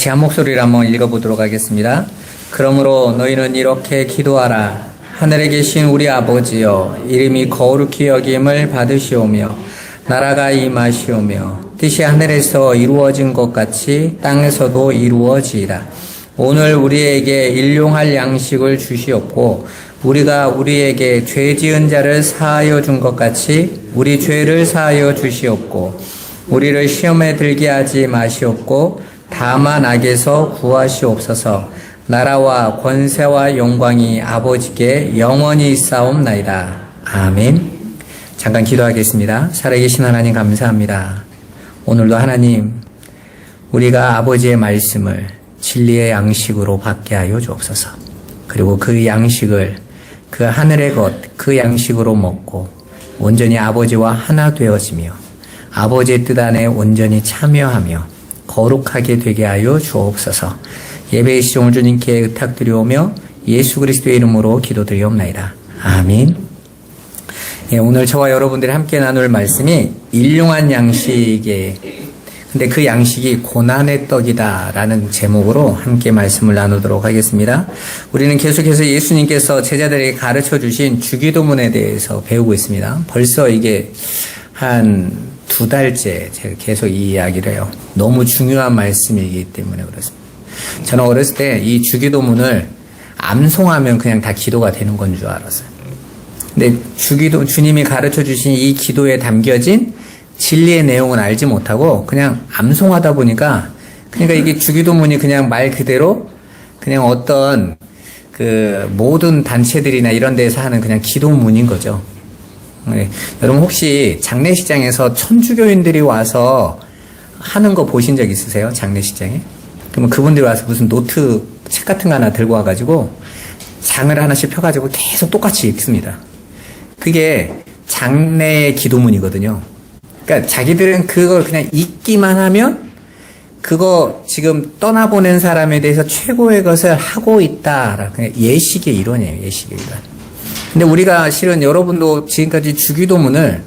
같이 한 목소리로 한번 읽어보도록 하겠습니다. 그러므로 너희는 이렇게 기도하라. 하늘에 계신 우리 아버지여, 이름이 거룩히 여김을 받으시오며 나라가 임하시오며 뜻이 하늘에서 이루어진 것 같이 땅에서도 이루어지이라. 오늘 우리에게 일용할 양식을 주시옵고 우리가 우리에게 죄 지은 자를 사하여 준 것 같이 우리 죄를 사하여 주시옵고 우리를 시험에 들게 하지 마시옵고 다만 악에서 구하시옵소서. 나라와 권세와 영광이 아버지께 영원히 있사옵나이다. 아멘. 잠깐 기도하겠습니다. 살아계신 하나님 감사합니다. 오늘도 하나님, 우리가 아버지의 말씀을 진리의 양식으로 받게 하여 주옵소서. 그리고 그 양식을 그 하늘의 것, 그 양식으로 먹고 온전히 아버지와 하나 되어지며 아버지의 뜻 안에 온전히 참여하며 거룩하게 되게 하여 주옵소서. 예배의 시종을 주님께 의탁드리오며 예수 그리스도의 이름으로 기도드리옵나이다. 아멘. 오늘 저와 여러분들이 함께 나눌 말씀이 일용한 양식의, 근데 그 양식이 고난의 떡이다라는 제목으로 함께 말씀을 나누도록 하겠습니다. 우리는 계속해서 예수님께서 제자들에게 가르쳐 주신 주기도문에 대해서 배우고 있습니다. 벌써 이게 한 2달째 제가 계속 이 이야기를 해요. 너무 중요한 말씀이기 때문에 그렇습니다. 저는 어렸을 때 이 주기도문을 암송하면 그냥 다 기도가 되는 건 줄 알았어요. 근데 주님이 가르쳐 주신 이 기도에 담겨진 진리의 내용은 알지 못하고 그냥 암송하다 보니까, 그러니까 이게 주기도문이 그냥 말 그대로 그냥 어떤 그 모든 단체들이나 이런 데서 하는 그냥 기도문인 거죠. 네. 여러분 혹시 장례식장에서 천주교인들이 와서 하는 거 보신 적 있으세요? 장례식장에? 그러면 그분들이 와서 무슨 노트 책 같은 거 하나 들고 와가지고 장을 하나씩 펴가지고 계속 똑같이 읽습니다. 그게 장례의 기도문이거든요. 그러니까 자기들은 그걸 그냥 읽기만 하면 그거 지금 떠나보낸 사람에 대해서 최고의 것을 하고 있다. 예식의 이론이에요. 예식의 이론. 근데 우리가 실은 여러분도 지금까지 주기도문을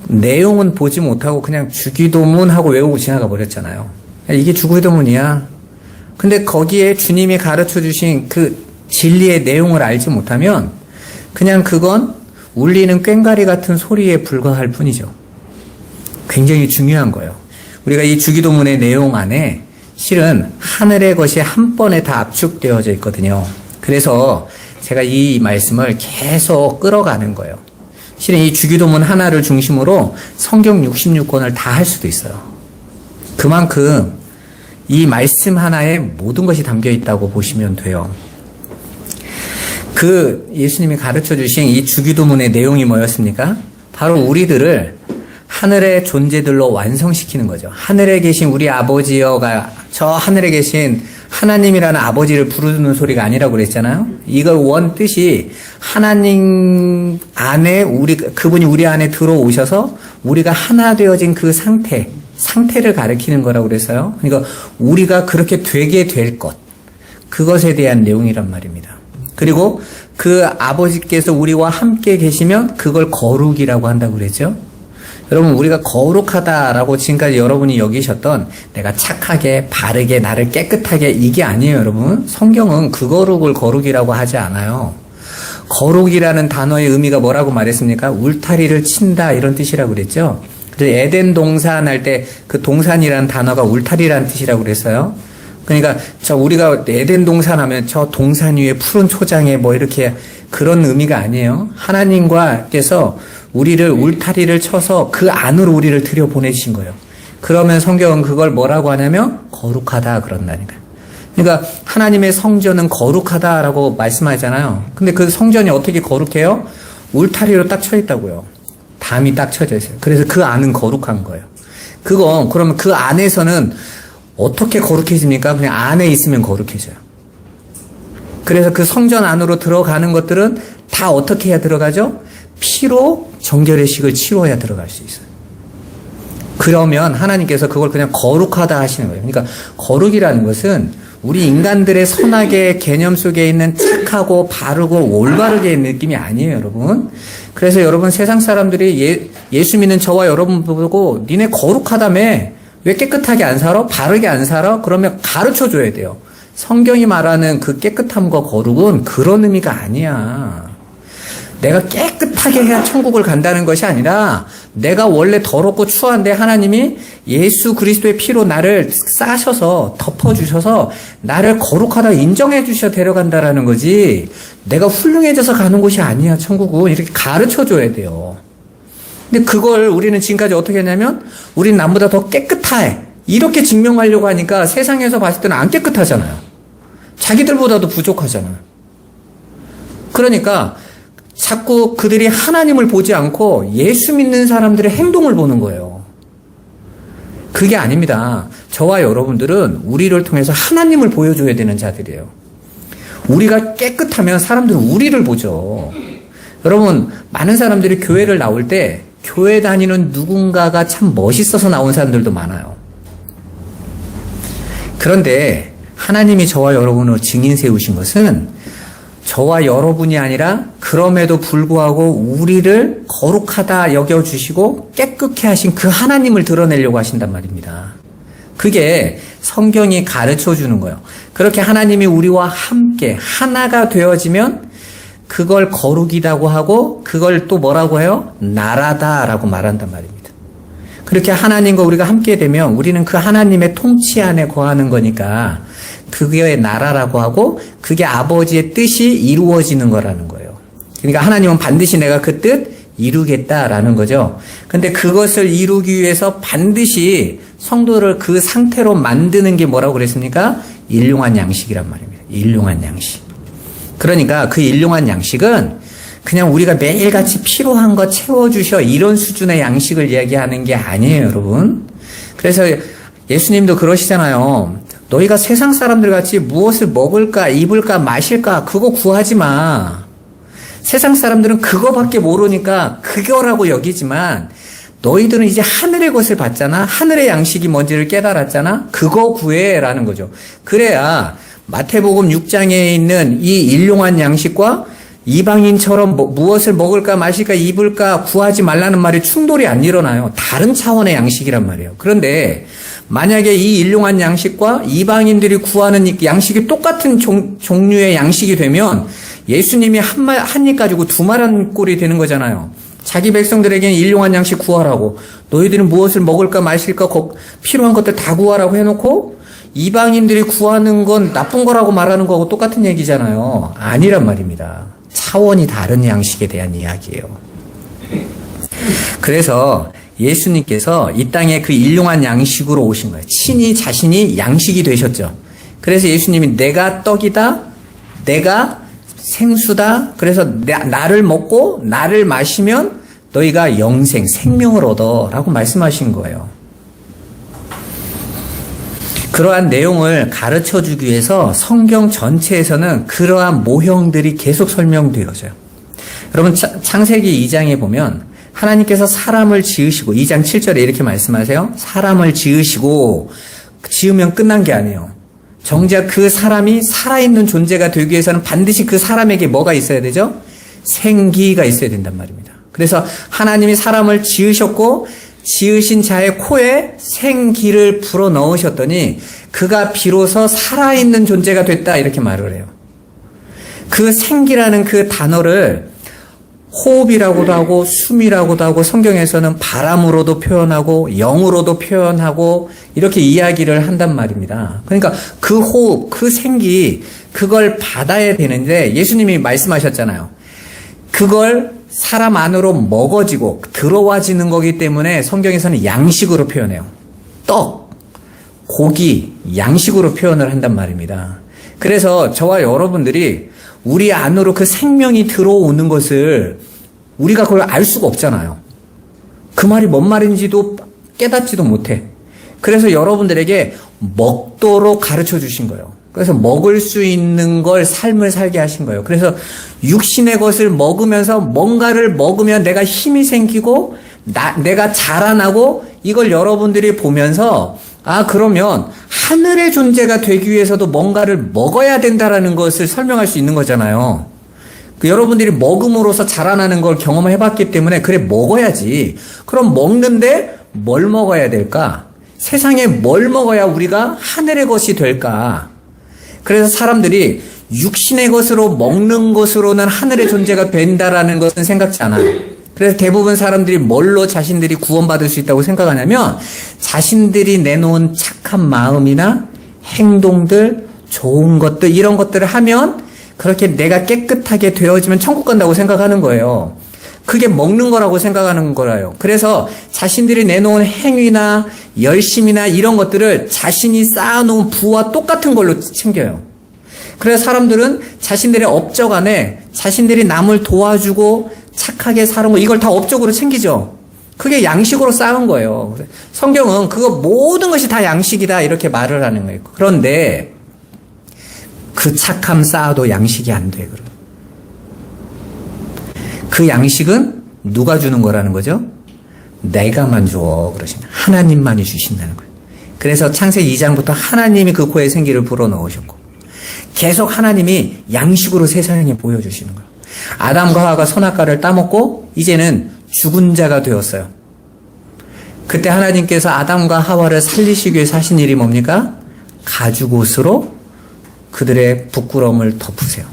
내용은 보지 못하고 그냥 주기도문하고 외우고 지나가 버렸잖아요. 이게 주기도문이야. 근데 거기에 주님이 가르쳐 주신 그 진리의 내용을 알지 못하면 그냥 그건 울리는 꽹과리 같은 소리에 불과할 뿐이죠. 굉장히 중요한 거예요. 우리가 이 주기도문의 내용 안에 실은 하늘의 것이 한 번에 다 압축되어져 있거든요. 그래서 제가 이 말씀을 계속 끌어가는 거예요. 실은 이 주기도문 하나를 중심으로 성경 66권을 다 할 수도 있어요. 그만큼 이 말씀 하나에 모든 것이 담겨 있다고 보시면 돼요. 그 예수님이 가르쳐 주신 이 주기도문의 내용이 뭐였습니까? 바로 우리들을 하늘의 존재들로 완성시키는 거죠. 하늘에 계신 우리 아버지여가 저 하늘에 계신 하나님이라는 아버지를 부르는 소리가 아니라고 그랬잖아요. 이걸 원 뜻이 하나님 안에 그분이 우리 안에 들어오셔서 우리가 하나 되어진 그 상태를 가리키는 거라고 그랬어요. 그러니까 우리가 그렇게 되게 될 것, 그것에 대한 내용이란 말입니다. 그리고 그 아버지께서 우리와 함께 계시면 그걸 거룩이라고 한다고 그랬죠. 여러분, 우리가 거룩하다라고 지금까지 여러분이 여기셨던 내가 착하게 바르게 나를 깨끗하게 이게 아니에요. 여러분, 성경은 그 거룩을 거룩이라고 하지 않아요. 거룩이라는 단어의 의미가 뭐라고 말했습니까? 울타리를 친다 이런 뜻이라고 그랬죠. 그래서 에덴 동산 할 때 그 동산이라는 단어가 울타리라는 뜻이라고 그랬어요. 그러니까 우리가 에덴 동산 하면 저 동산 위에 푸른 초장에 뭐 이렇게 그런 의미가 아니에요. 하나님과께서 우리를 울타리를 쳐서 그 안으로 우리를 들여보내신 거예요. 그러면 성경은 그걸 뭐라고 하냐면 거룩하다 그런다니까요. 그러니까 하나님의 성전은 거룩하다라고 말씀하잖아요. 근데 그 성전이 어떻게 거룩해요? 울타리로 딱 쳐 있다고요. 담이 딱 쳐져 있어요. 그래서 그 안은 거룩한 거예요. 그러면 그 안에서는 어떻게 거룩해집니까? 그냥 안에 있으면 거룩해져요. 그래서 그 성전 안으로 들어가는 것들은 다 어떻게 해야 들어가죠? 피로 정결의 식을 치러야 들어갈 수 있어요. 그러면 하나님께서 그걸 그냥 거룩하다 하시는 거예요. 그러니까 거룩이라는 것은 우리 인간들의 선악의 개념 속에 있는 착하고 바르고 올바르게 느낌이 아니에요, 여러분. 그래서 여러분 세상 사람들이 예수 믿는 저와 여러분 보고 니네 거룩하다며 왜 깨끗하게 안 살아? 바르게 안 살아? 그러면 가르쳐 줘야 돼요. 성경이 말하는 그 깨끗함과 거룩은 그런 의미가 아니야. 내가 깨끗하게 해야 천국을 간다는 것이 아니라 내가 원래 더럽고 추한데 하나님이 예수 그리스도의 피로 나를 싸셔서 덮어주셔서 나를 거룩하다 인정해 주셔 데려간다라는 거지, 내가 훌륭해져서 가는 곳이 아니야. 천국은 이렇게 가르쳐 줘야 돼요. 근데 그걸 우리는 지금까지 어떻게 했냐면 우린 남보다 더 깨끗해 이렇게 증명하려고 하니까 세상에서 봤을 때는 안 깨끗하잖아요. 자기들보다도 부족하잖아요. 그러니까 자꾸 그들이 하나님을 보지 않고 예수 믿는 사람들의 행동을 보는 거예요. 그게 아닙니다. 저와 여러분들은 우리를 통해서 하나님을 보여줘야 되는 자들이에요. 우리가 깨끗하면 사람들은 우리를 보죠. 여러분, 많은 사람들이 교회를 나올 때 교회 다니는 누군가가 참 멋있어서 나온 사람들도 많아요. 그런데 하나님이 저와 여러분을 증인 세우신 것은 저와 여러분이 아니라 그럼에도 불구하고 우리를 거룩하다 여겨주시고 깨끗게 하신 그 하나님을 드러내려고 하신단 말입니다. 그게 성경이 가르쳐 주는 거예요. 그렇게 하나님이 우리와 함께 하나가 되어지면 그걸 거룩이라고 하고 그걸 또 뭐라고 해요? 나라다라고 말한단 말입니다. 그렇게 하나님과 우리가 함께 되면 우리는 그 하나님의 통치 안에 거하는 거니까 그게 나라라고 하고 그게 아버지의 뜻이 이루어지는 거라는 거예요. 그러니까 하나님은 반드시 내가 그 뜻 이루겠다라는 거죠. 근데 그것을 이루기 위해서 반드시 성도를 그 상태로 만드는 게 뭐라고 그랬습니까? 일용한 양식이란 말입니다. 일용한 양식. 그러니까 그 일용한 양식은 그냥 우리가 매일같이 필요한 거 채워주셔 이런 수준의 양식을 이야기하는 게 아니에요, 여러분. 그래서 예수님도 그러시잖아요. 너희가 세상 사람들 같이 무엇을 먹을까, 입을까, 마실까 그거 구하지 마. 세상 사람들은 그거밖에 모르니까 그거라고 여기지만 너희들은 이제 하늘의 것을 봤잖아. 하늘의 양식이 뭔지를 깨달았잖아. 그거 구해라는 거죠. 그래야 마태복음 6장에 있는 이 일용한 양식과 이방인처럼 무엇을 먹을까 마실까 입을까 구하지 말라는 말이 충돌이 안 일어나요. 다른 차원의 양식이란 말이에요. 그런데 만약에 이 일용한 양식과 이방인들이 구하는 양식이 똑같은 종류의 양식이 되면 예수님이 한 입 가지고 두 말 한 꼴이 되는 거잖아요. 자기 백성들에게는 일용한 양식 구하라고, 너희들은 무엇을 먹을까 마실까 필요한 것들 다 구하라고 해놓고 이방인들이 구하는 건 나쁜 거라고 말하는 거하고 똑같은 얘기잖아요. 아니란 말입니다. 차원이 다른 양식에 대한 이야기예요. 그래서 예수님께서 이 땅에 그 일용한 양식으로 오신 거예요. 친히 자신이 양식이 되셨죠. 그래서 예수님이 내가 떡이다, 내가 생수다, 그래서 나를 먹고 나를 마시면 너희가 영생, 생명을 얻어 라고 말씀하신 거예요. 그러한 내용을 가르쳐 주기 위해서 성경 전체에서는 그러한 모형들이 계속 설명되어져요. 여러분, 창세기 2장에 보면 하나님께서 사람을 지으시고 2장 7절에 이렇게 말씀하세요. 사람을 지으시고 지으면 끝난 게 아니에요. 정작 그 사람이 살아있는 존재가 되기 위해서는 반드시 그 사람에게 뭐가 있어야 되죠? 생기가 있어야 된단 말입니다. 그래서 하나님이 사람을 지으셨고 지으신 자의 코에 생기를 불어 넣으셨더니 그가 비로소 살아있는 존재가 됐다 이렇게 말을 해요. 그 생기라는 그 단어를 호흡이라고도 하고 숨이라고도 하고 성경에서는 바람으로도 표현하고 영으로도 표현하고 이렇게 이야기를 한단 말입니다. 그러니까 그 호흡, 그 생기 그걸 받아야 되는데 예수님이 말씀하셨잖아요. 그걸 사람 안으로 먹어지고 들어와지는 거기 때문에 성경에서는 양식으로 표현해요. 떡, 고기, 양식으로 표현을 한단 말입니다. 그래서 저와 여러분들이 우리 안으로 그 생명이 들어오는 것을 우리가 그걸 알 수가 없잖아요. 그 말이 뭔 말인지도 깨닫지도 못해. 그래서 여러분들에게 먹도록 가르쳐 주신 거예요. 그래서 먹을 수 있는 걸 삶을 살게 하신 거예요. 그래서 육신의 것을 먹으면서 뭔가를 먹으면 내가 힘이 생기고 내가 자라나고 이걸 여러분들이 보면서 그러면 하늘의 존재가 되기 위해서도 뭔가를 먹어야 된다라는 것을 설명할 수 있는 거잖아요. 여러분들이 먹음으로써 자라나는 걸 경험해봤기 때문에 그래 먹어야지. 그럼 먹는데 뭘 먹어야 될까? 세상에 뭘 먹어야 우리가 하늘의 것이 될까? 그래서 사람들이 육신의 것으로 먹는 것으로는 하늘의 존재가 된다라는 것은 생각지 않아요. 그래서 대부분 사람들이 뭘로 자신들이 구원받을 수 있다고 생각하냐면 자신들이 내놓은 착한 마음이나 행동들, 좋은 것들, 이런 것들을 하면 그렇게 내가 깨끗하게 되어지면 천국 간다고 생각하는 거예요. 그게 먹는 거라고 생각하는 거라요. 그래서 자신들이 내놓은 행위나 열심이나 이런 것들을 자신이 쌓아놓은 부와 똑같은 걸로 챙겨요. 그래서 사람들은 자신들의 업적 안에 자신들이 남을 도와주고 착하게 사는 거, 이걸 다 업적으로 챙기죠. 그게 양식으로 쌓은 거예요. 성경은 그거 모든 것이 다 양식이다 이렇게 말을 하는 거예요. 그런데 그 착함 쌓아도 양식이 안 돼. 그 양식은 누가 주는 거라는 거죠? 내가만 줘 그러시면 하나님만이 주신다는 거예요. 그래서 창세기 2장부터 하나님이 그 코에 생기를 불어넣으셨고 계속 하나님이 양식으로 세상에 보여주시는 거예요. 아담과 하와가 선악과를 따먹고 이제는 죽은 자가 되었어요. 그때 하나님께서 아담과 하와를 살리시기 위해서 하신 일이 뭡니까? 가죽옷으로 그들의 부끄러움을 덮으세요.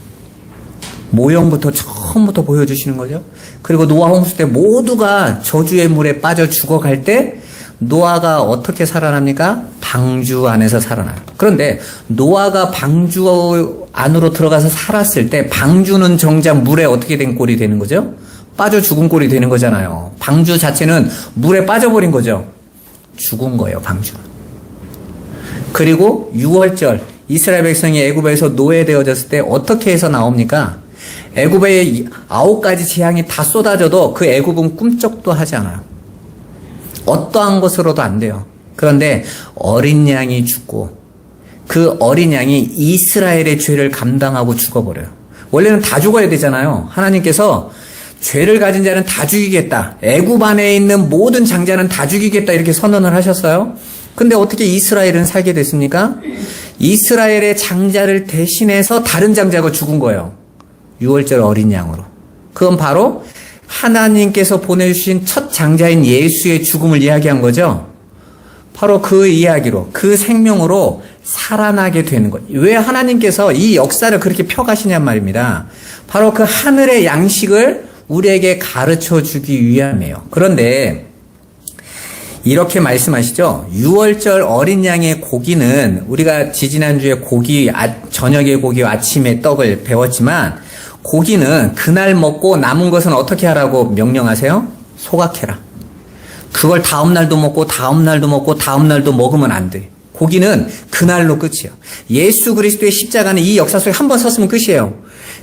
모형부터 처음부터 보여주시는 거죠. 그리고 노아 홍수 때 모두가 저주의 물에 빠져 죽어갈 때 노아가 어떻게 살아납니까? 방주 안에서 살아나요. 그런데 노아가 방주 안으로 들어가서 살았을 때 방주는 정작 물에 어떻게 된 꼴이 되는 거죠? 빠져 죽은 꼴이 되는 거잖아요. 방주 자체는 물에 빠져버린 거죠. 죽은 거예요, 방주는. 그리고 6월절 이스라엘 백성이 애굽에서 노예되어졌을 때 어떻게 해서 나옵니까? 애굽의 9가지 재앙이 다 쏟아져도 그 애굽은 꿈쩍도 하지 않아요. 어떠한 것으로도 안 돼요. 그런데 어린 양이 죽고 그 어린 양이 이스라엘의 죄를 감당하고 죽어버려요. 원래는 다 죽어야 되잖아요. 하나님께서 죄를 가진 자는 다 죽이겠다. 애굽 안에 있는 모든 장자는 다 죽이겠다 이렇게 선언을 하셨어요. 근데 어떻게 이스라엘은 살게 됐습니까? 이스라엘의 장자를 대신해서 다른 장자가 죽은 거예요. 6월절 어린 양으로. 그건 바로 하나님께서 보내주신 첫 장자인 예수의 죽음을 이야기한 거죠. 바로 그 이야기로, 그 생명으로 살아나게 되는 것. 왜 하나님께서 이 역사를 그렇게 펴가시냔 말입니다. 바로 그 하늘의 양식을 우리에게 가르쳐 주기 위함이에요. 그런데 이렇게 말씀하시죠. 6월절 어린 양의 고기는 우리가 지지난주에 고기, 저녁에 고기, 아침에 떡을 배웠지만 고기는 그날 먹고 남은 것은 어떻게 하라고 명령하세요? 소각해라. 그걸 다음날도 먹고 다음날도 먹고 다음날도 먹으면 안 돼. 고기는 그날로 끝이에요. 예수 그리스도의 십자가는 이 역사 속에 한 번 섰으면 끝이에요.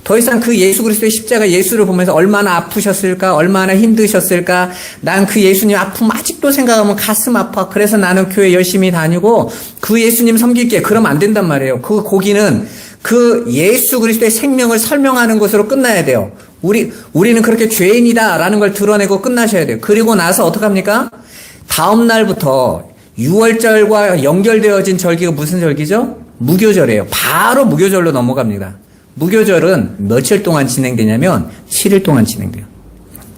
더 이상 그 예수 그리스도의 십자가 예수를 보면서 얼마나 아프셨을까, 얼마나 힘드셨을까, 난 그 예수님 아픔 아직도 생각하면 가슴 아파. 그래서 나는 교회 열심히 다니고 그 예수님 섬길게. 그러면 안 된단 말이에요. 그 고기는 그 예수 그리스도의 생명을 설명하는 것으로 끝나야 돼요. 우리는 그렇게 죄인이다라는 걸 드러내고 끝나셔야 돼요. 그리고 나서 어떡합니까? 다음 날부터 6월절과 연결되어진 절기가 무슨 절기죠? 무교절이에요. 바로 무교절로 넘어갑니다. 무교절은 며칠 동안 진행되냐면 7일 동안 진행돼요.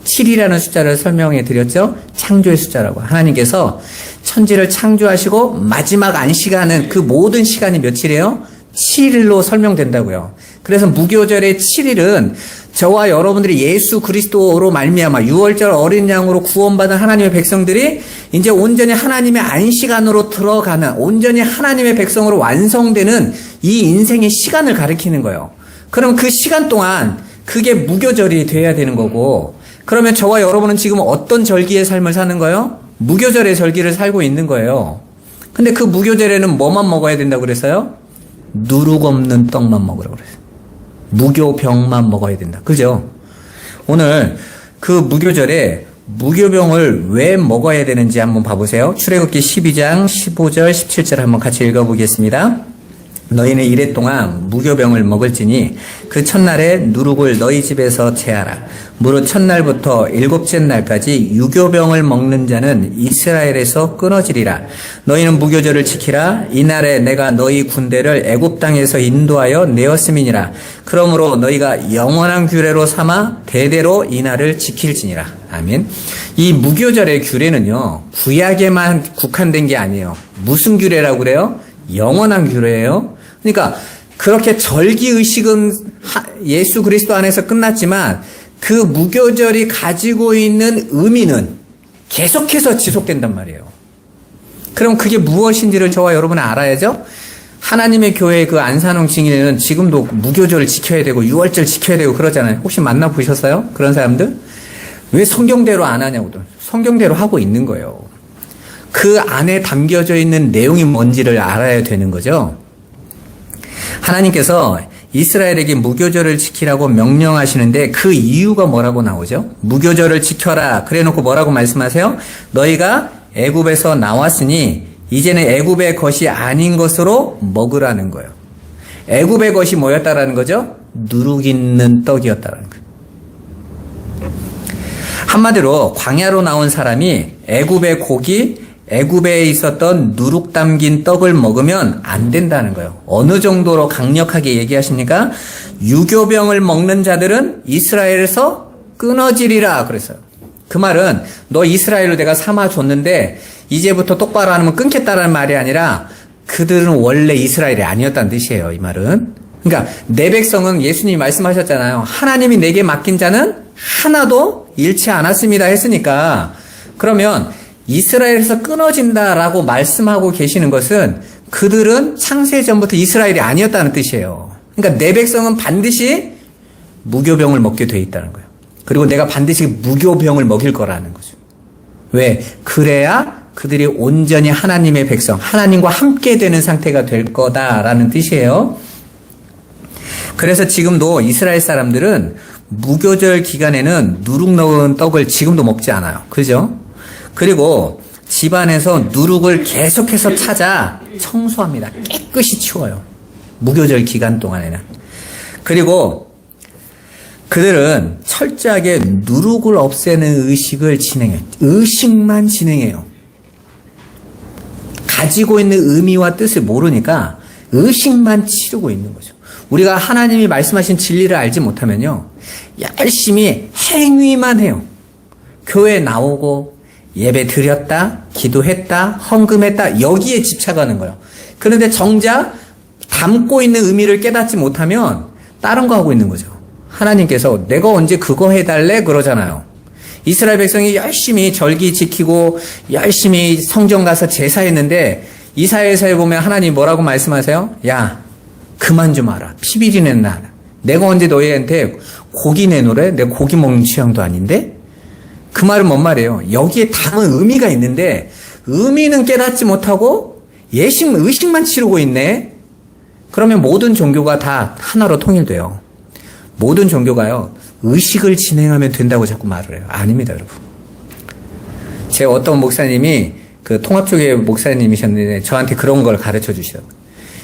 7이라는 숫자를 설명해 드렸죠? 창조의 숫자라고. 하나님께서 천지를 창조하시고 마지막 안식하는 그 모든 시간이 며칠이에요? 7일로 설명된다고요. 그래서 무교절의 7일은 저와 여러분들이 예수 그리스도로 말미암아 6월절 어린 양으로 구원받은 하나님의 백성들이 이제 온전히 하나님의 안식 안으로 들어가는, 온전히 하나님의 백성으로 완성되는 이 인생의 시간을 가리키는 거예요. 그럼 그 시간 동안 그게 무교절이 돼야 되는 거고, 그러면 저와 여러분은 지금 어떤 절기의 삶을 사는 거예요? 무교절의 절기를 살고 있는 거예요. 근데 그 무교절에는 뭐만 먹어야 된다고 그랬어요? 누룩 없는 떡만 먹으라고 그랬어요. 무교병만 먹어야 된다. 그죠? 오늘 그 무교절에 무교병을 왜 먹어야 되는지 한번 봐보세요. 출애굽기 12장 15절 17절 한번 같이 읽어보겠습니다. 너희는 이래 동안 무교병을 먹을지니 그 첫날에 누룩을 너희 집에서 제하라. 무릇 첫날부터 일곱째 날까지 유교병을 먹는 자는 이스라엘에서 끊어지리라. 너희는 무교절을 지키라. 이날에 내가 너희 군대를 애굽 땅에서 인도하여 내었음이니라. 그러므로 너희가 영원한 규례로 삼아 대대로 이날을 지킬지니라. 아멘. 이 무교절의 규례는요, 구약에만 국한된 게 아니에요. 무슨 규례라고 그래요? 영원한 규례예요. 그러니까 그렇게 절기의식은 예수 그리스도 안에서 끝났지만 그 무교절이 가지고 있는 의미는 계속해서 지속된단 말이에요. 그럼 그게 무엇인지를 저와 여러분은 알아야죠? 하나님의 교회의 그 안산홍 증인회는 지금도 무교절을 지켜야 되고 유월절 지켜야 되고 그러잖아요. 혹시 만나보셨어요? 그런 사람들? 왜 성경대로 안 하냐고. 성경대로 하고 있는 거예요. 그 안에 담겨져 있는 내용이 뭔지를 알아야 되는 거죠. 하나님께서 이스라엘에게 무교절을 지키라고 명령하시는데 그 이유가 뭐라고 나오죠? 무교절을 지켜라. 그래놓고 뭐라고 말씀하세요? 너희가 애굽에서 나왔으니 이제는 애굽의 것이 아닌 것으로 먹으라는 거예요. 애굽의 것이 뭐였다라는 거죠? 누룩 있는 떡이었다라는 거예요. 한마디로 광야로 나온 사람이 애굽의 고기, 애굽에 있었던 누룩 담긴 떡을 먹으면 안 된다는 거예요. 어느 정도로 강력하게 얘기하십니까? 유교병을 먹는 자들은 이스라엘에서 끊어지리라 그랬어요. 그 말은 너 이스라엘로 내가 삼아줬는데 이제부터 똑바로 안 하면 끊겠다라는 말이 아니라 그들은 원래 이스라엘이 아니었다는 뜻이에요. 이 말은. 그러니까 내 백성은 예수님이 말씀하셨잖아요. 하나님이 내게 맡긴 자는 하나도 잃지 않았습니다 했으니까 그러면 이스라엘에서 끊어진다라고 말씀하고 계시는 것은 그들은 창세전부터 이스라엘이 아니었다는 뜻이에요. 그러니까 내 백성은 반드시 무교병을 먹게 돼 있다는 거예요. 그리고 내가 반드시 무교병을 먹일 거라는 거죠. 왜? 그래야 그들이 온전히 하나님의 백성, 하나님과 함께 되는 상태가 될 거다라는 뜻이에요. 그래서 지금도 이스라엘 사람들은 무교절 기간에는 누룩 넣은 떡을 지금도 먹지 않아요. 그죠? 그리고 집안에서 누룩을 계속해서 찾아 청소합니다. 깨끗이 치워요. 무교절 기간 동안에는. 그리고 그들은 철저하게 누룩을 없애는 의식을 진행해요. 의식만 진행해요. 가지고 있는 의미와 뜻을 모르니까 의식만 치르고 있는 거죠. 우리가 하나님이 말씀하신 진리를 알지 못하면요. 열심히 행위만 해요. 교회 나오고 예배 드렸다, 기도했다, 헌금했다 여기에 집착하는 거예요. 그런데 정작 담고 있는 의미를 깨닫지 못하면 다른 거 하고 있는 거죠. 하나님께서 내가 언제 그거 해달래? 그러잖아요. 이스라엘 백성이 열심히 절기 지키고 열심히 성전 가서 제사했는데 이사야서에 보면 하나님 뭐라고 말씀하세요? 야 그만 좀 하라. 피비리 낸다. 내가 언제 너희한테 고기 내놓으래? 내가 고기 먹는 취향도 아닌데? 그 말은 뭔 말이에요? 여기에 담은 의미가 있는데 의미는 깨닫지 못하고 의식만 치르고 있네? 그러면 모든 종교가 다 하나로 통일돼요. 모든 종교가요. 의식을 진행하면 된다고 자꾸 말을 해요. 아닙니다, 여러분. 제 어떤 목사님이 그 통합교회 목사님이셨는데 저한테 그런 걸 가르쳐 주시더라고요.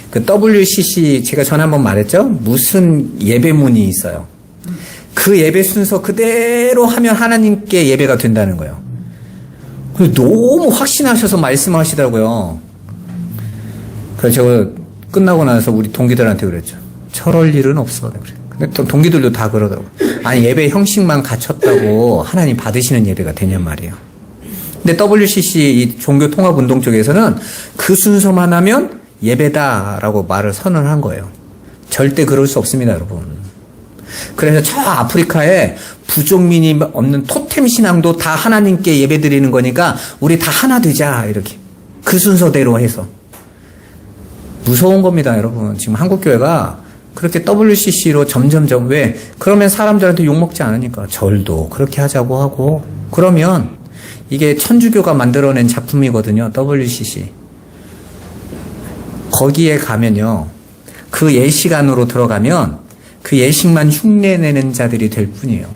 그 WCC 제가 전에 한번 말했죠? 무슨 예배문이 있어요. 그 예배 순서 그대로 하면 하나님께 예배가 된다는 거예요. 너무 확신하셔서 말씀하시더라고요. 그래서 제가 끝나고 나서 우리 동기들한테 그랬죠. 저럴 일은 없어. 근데 또 동기들도 다 그러더라고요. 아니 예배 형식만 갖췄다고 하나님 받으시는 예배가 되냔 말이에요. 근데 WCC 이 종교 통합 운동 쪽에서는 그 순서만 하면 예배다라고 말을 선언한 거예요. 절대 그럴 수 없습니다, 여러분. 그래서 저 아프리카에 부족민이 없는 토템 신앙도 다 하나님께 예배 드리는 거니까 우리 다 하나 되자 이렇게 그 순서대로 해서 무서운 겁니다, 여러분. 지금 한국교회가 그렇게 WCC로 점점점 왜? 그러면 사람들한테 욕먹지 않으니까 절도 그렇게 하자고 하고 그러면 이게 천주교가 만들어낸 작품이거든요. WCC. 거기에 가면요. 그 예식안으로 들어가면 그 예식만 흉내내는 자들이 될 뿐이에요.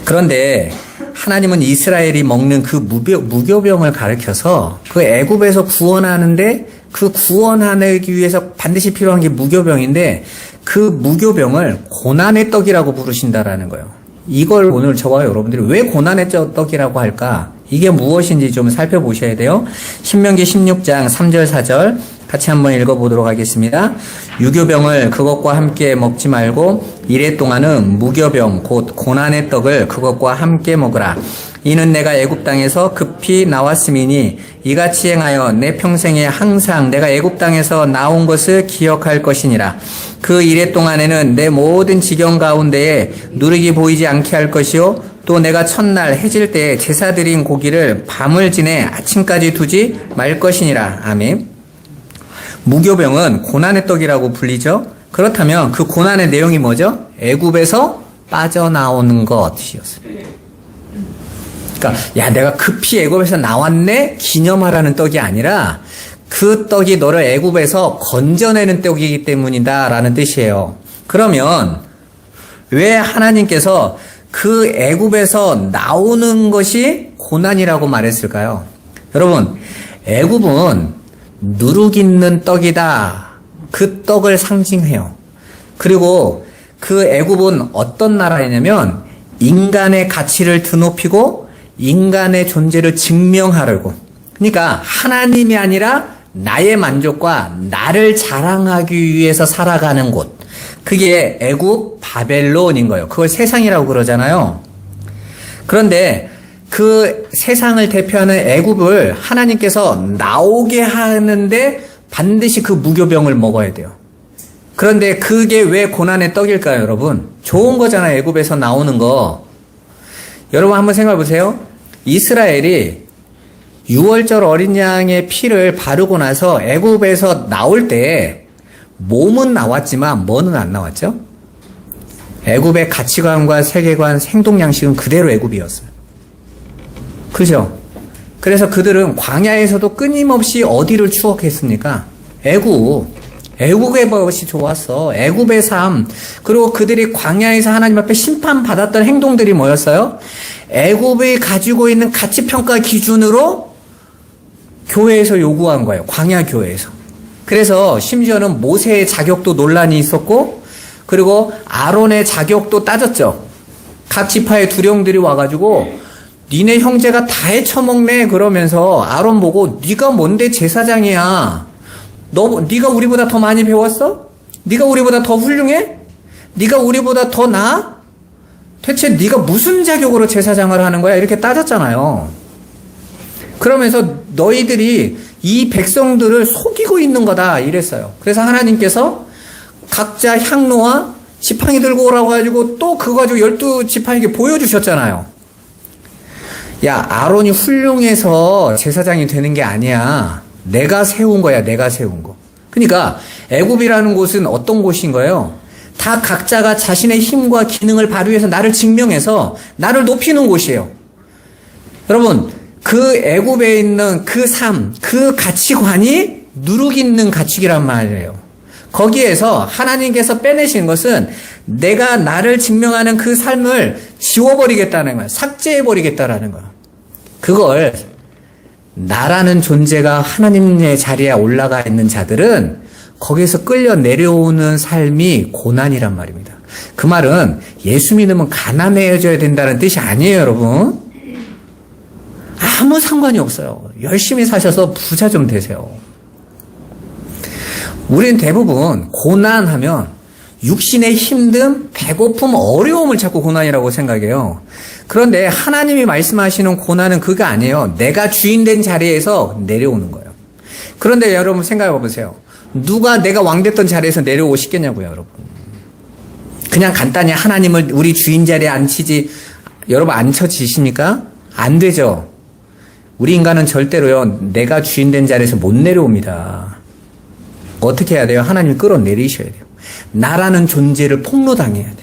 그런데 하나님은 이스라엘이 먹는 그 무교병을 가르쳐서 그 애굽에서 구원하는데 그 구원하기 위해서 반드시 필요한 게 무교병인데 그 무교병을 고난의 떡이라고 부르신다라는 거예요. 이걸 오늘 저와 여러분들이 왜 고난의 떡이라고 할까? 이게 무엇인지 좀 살펴보셔야 돼요. 신명기 16장 3절 4절 같이 한번 읽어보도록 하겠습니다. 유교병을 그것과 함께 먹지 말고 이래 동안은 무교병 곧 고난의 떡을 그것과 함께 먹으라. 이는 내가 애굽 땅에서 급히 나왔음이니 이같이 행하여 내 평생에 항상 내가 애굽 땅에서 나온 것을 기억할 것이니라. 그 이래 동안에는 내 모든 지경 가운데에 누룩이 보이지 않게 할 것이요 또 내가 첫날 해질 때에 제사 드린 고기를 밤을 지내 아침까지 두지 말 것이니라. 아멘. 무교병은 고난의 떡이라고 불리죠. 그렇다면 그 고난의 내용이 뭐죠? 애굽에서 빠져나오는 것이었어요. 그러니까 야 내가 급히 애굽에서 나왔네 기념하라는 떡이 아니라 그 떡이 너를 애굽에서 건져내는 떡이기 때문이다 라는 뜻이에요. 그러면 왜 하나님께서 그 애굽에서 나오는 것이 고난이라고 말했을까요? 여러분, 애굽은 누룩 있는 떡이다. 그 떡을 상징해요. 그리고 그 애굽은 어떤 나라냐면 인간의 가치를 드높이고 인간의 존재를 증명하려고. 그러니까 하나님이 아니라 나의 만족과 나를 자랑하기 위해서 살아가는 곳. 그게 애굽 바벨론인 거예요. 그걸 세상이라고 그러잖아요. 그런데 그 세상을 대표하는 애굽을 하나님께서 나오게 하는데 반드시 그 무교병을 먹어야 돼요. 그런데 그게 왜 고난의 떡일까요, 여러분? 좋은 거잖아요, 애굽에서 나오는 거. 여러분 한번 생각해 보세요. 이스라엘이 6월절 어린 양의 피를 바르고 나서 애굽에서 나올 때 몸은 나왔지만 뭐는 안 나왔죠? 애굽의 가치관과 세계관, 행동 양식은 그대로 애굽이었어요. 그죠? 그래서 그들은 광야에서도 끊임없이 어디를 추억했습니까? 애굽의 것이 좋았어. 애굽의 삶. 그리고 그들이 광야에서 하나님 앞에 심판받았던 행동들이 뭐였어요? 애굽이 가지고 있는 가치평가 기준으로 교회에서 요구한 거예요. 광야 교회에서. 그래서 심지어는 모세의 자격도 논란이 있었고, 그리고 아론의 자격도 따졌죠. 각 지파의 두령들이 와가지고 니네 형제가 다 해쳐먹네 그러면서 아론 보고 네가 뭔데 제사장이야? 네가 우리보다 더 많이 배웠어? 네가 우리보다 더 훌륭해? 네가 우리보다 더 나아? 대체 네가 무슨 자격으로 제사장을 하는 거야? 이렇게 따졌잖아요. 그러면서 너희들이 이 백성들을 속이고 있는 거다 이랬어요. 그래서 하나님께서 각자 향로와 지팡이 들고 오라고 가지고 또 그거 가지고 12지팡이에게 보여주셨잖아요. 야, 아론이 훌륭해서 제사장이 되는 게 아니야. 내가 세운 거야, 내가 세운 거. 그러니까 애굽이라는 곳은 어떤 곳인 거예요? 다 각자가 자신의 힘과 기능을 발휘해서 나를 증명해서 나를 높이는 곳이에요. 여러분, 그 애굽에 있는 그 삶, 그 가치관이 누룩 있는 가치기란 말이에요. 거기에서 하나님께서 빼내신 것은 내가 나를 증명하는 그 삶을 지워버리겠다는 거야. 삭제해버리겠다라는 거야. 그걸 나라는 존재가 하나님의 자리에 올라가 있는 자들은 거기에서 끌려 내려오는 삶이 고난이란 말입니다. 그 말은 예수 믿으면 가난해져야 된다는 뜻이 아니에요, 여러분. 아무 상관이 없어요. 열심히 사셔서 부자 좀 되세요. 우린 대부분 고난하면 육신의 힘듦, 배고픔, 어려움을 자꾸 고난이라고 생각해요. 그런데 하나님이 말씀하시는 고난은 그거 아니에요. 내가 주인된 자리에서 내려오는 거예요. 그런데 여러분 생각해 보세요. 누가 내가 왕됐던 자리에서 내려오시겠냐고요, 여러분. 그냥 간단히 하나님을 우리 주인 자리에 앉히지, 여러분 앉혀지십니까? 안 되죠. 우리 인간은 절대로요, 내가 주인된 자리에서 못 내려옵니다. 어떻게 해야 돼요? 하나님을 끌어내리셔야 돼요. 나라는 존재를 폭로당해야 돼.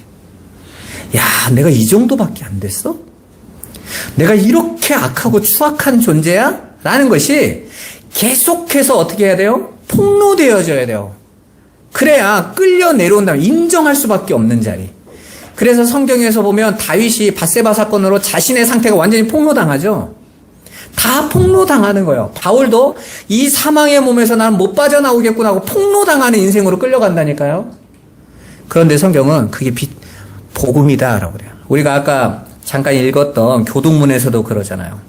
야, 내가 이 정도밖에 안 됐어? 내가 이렇게 악하고 추악한 존재야? 라는 것이 계속해서 어떻게 해야 돼요? 폭로되어져야 돼요. 그래야 끌려 내려온다면 인정할 수밖에 없는 자리. 그래서 성경에서 보면 다윗이 밧세바 사건으로 자신의 상태가 완전히 폭로당하죠. 다 폭로당하는 거예요. 바울도 이 사망의 몸에서 난 못 빠져나오겠구나 하고 폭로당하는 인생으로 끌려간다니까요. 그런데 성경은 그게 복음이다라고 그래요. 우리가 아까 잠깐 읽었던 교동문에서도 그러잖아요.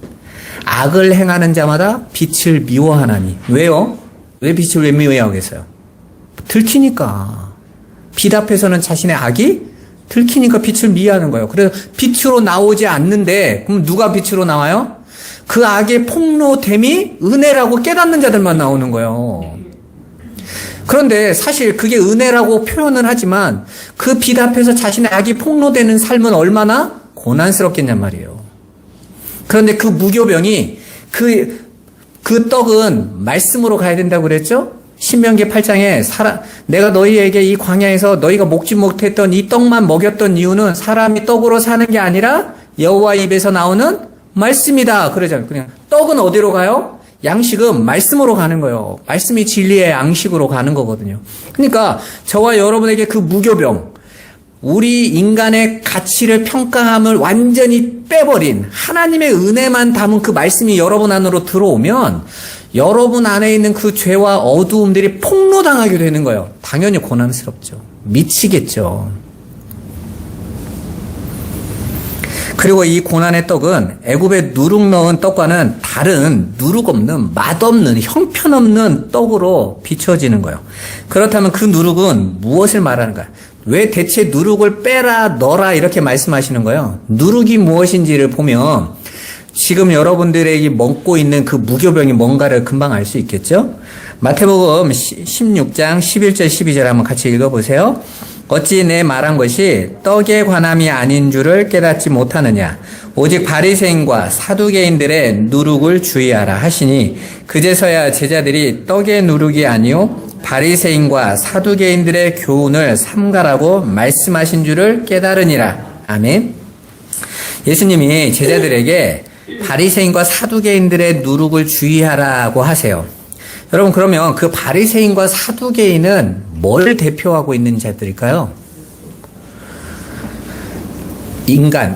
악을 행하는 자마다 빛을 미워하나니. 왜요? 왜 빛을 왜 미워하겠어요? 들키니까. 빛 앞에서는 자신의 악이 들키니까 빛을 미워하는 거예요. 그래서 빛으로 나오지 않는데 그럼 누가 빛으로 나와요? 그 악의 폭로됨이 은혜라고 깨닫는 자들만 나오는 거예요. 그런데 사실 그게 은혜라고 표현은 하지만 그 빛 앞에서 자신의 악이 폭로되는 삶은 얼마나 고난스럽겠냔 말이에요. 그런데 그 무교병이 그 떡은 말씀으로 가야 된다고 그랬죠? 신명기 8장에 내가 너희에게 이 광야에서 너희가 먹지 못했던 이 떡만 먹였던 이유는 사람이 떡으로 사는 게 아니라 여호와 입에서 나오는 말씀이다. 그러잖아요. 그냥 떡은 어디로 가요? 양식은 말씀으로 가는 거예요. 말씀이 진리의 양식으로 가는 거거든요. 그러니까 저와 여러분에게 그 무교병, 우리 인간의 가치를 평가함을 완전히 빼버린 하나님의 은혜만 담은 그 말씀이 여러분 안으로 들어오면 여러분 안에 있는 그 죄와 어두움들이 폭로당하게 되는 거예요. 당연히 고난스럽죠. 미치겠죠. 그리고 이 고난의 떡은 애굽에 누룩 넣은 떡과는 다른 누룩 없는 맛없는 형편없는 떡으로 비춰지는 거예요. 그렇다면 그 누룩은 무엇을 말하는가? 왜 대체 누룩을 빼라 넣어라 이렇게 말씀하시는 거예요? 누룩이 무엇인지를 보면 지금 여러분들에게 먹고 있는 그 무교병이 뭔가를 금방 알 수 있겠죠? 마태복음 16장 11절 12절 한번 같이 읽어보세요. 어찌 내 말한 것이 떡에 관함이 아닌 줄을 깨닫지 못하느냐. 오직 바리새인과 사두개인들의 누룩을 주의하라 하시니 그제서야 제자들이 떡의 누룩이 아니요 바리새인과 사두개인들의 교훈을 삼가라고 말씀하신 줄을 깨달으니라. 아멘. 예수님이 제자들에게 바리새인과 사두개인들의 누룩을 주의하라고 하세요. 여러분 그러면 그 바리새인과 사두개인은 뭘 대표하고 있는 자들일까요?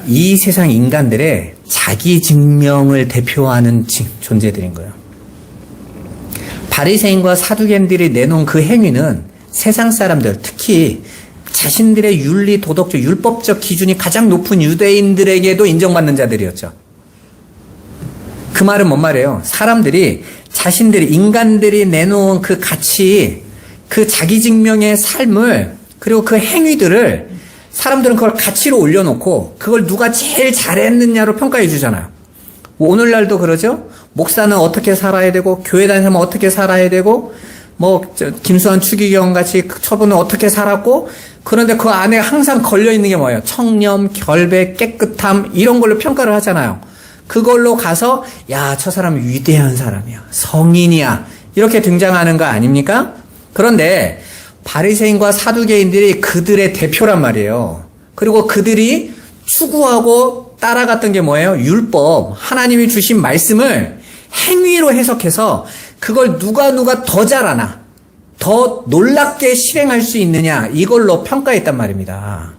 이 세상 인간들의 자기 증명을 대표하는 존재들인 거예요. 바리새인과 사두개인들이 내놓은 그 행위는 세상 사람들, 특히 자신들의 윤리, 도덕적, 율법적 기준이 가장 높은 유대인들에게도 인정받는 자들이었죠. 그 말은 뭔 말이에요? 사람들이 인간들이 내놓은 그 가치, 그 자기 증명의 삶을, 그리고 그 행위들을 사람들은 그걸 가치로 올려놓고 그걸 누가 제일 잘했느냐로 평가해 주잖아요. 오늘날도 그러죠? 목사는 어떻게 살아야 되고, 교회 다니는 사람은 어떻게 살아야 되고, 김수환 추기경 같이 처분은 어떻게 살았고, 그런데 그 안에 항상 걸려있는 게 뭐예요? 청렴, 결백, 깨끗함, 이런 걸로 평가를 하잖아요. 그걸로 가서, 야, 저 사람은 위대한 사람이야. 성인이야. 이렇게 등장하는 거 아닙니까? 그런데, 바리새인과 사두개인들이 그들의 대표란 말이에요. 그리고 그들이 추구하고 따라갔던 게 뭐예요? 율법, 하나님이 주신 말씀을 행위로 해석해서 그걸 누가 더 잘하나, 더 놀랍게 실행할 수 있느냐, 이걸로 평가했단 말입니다.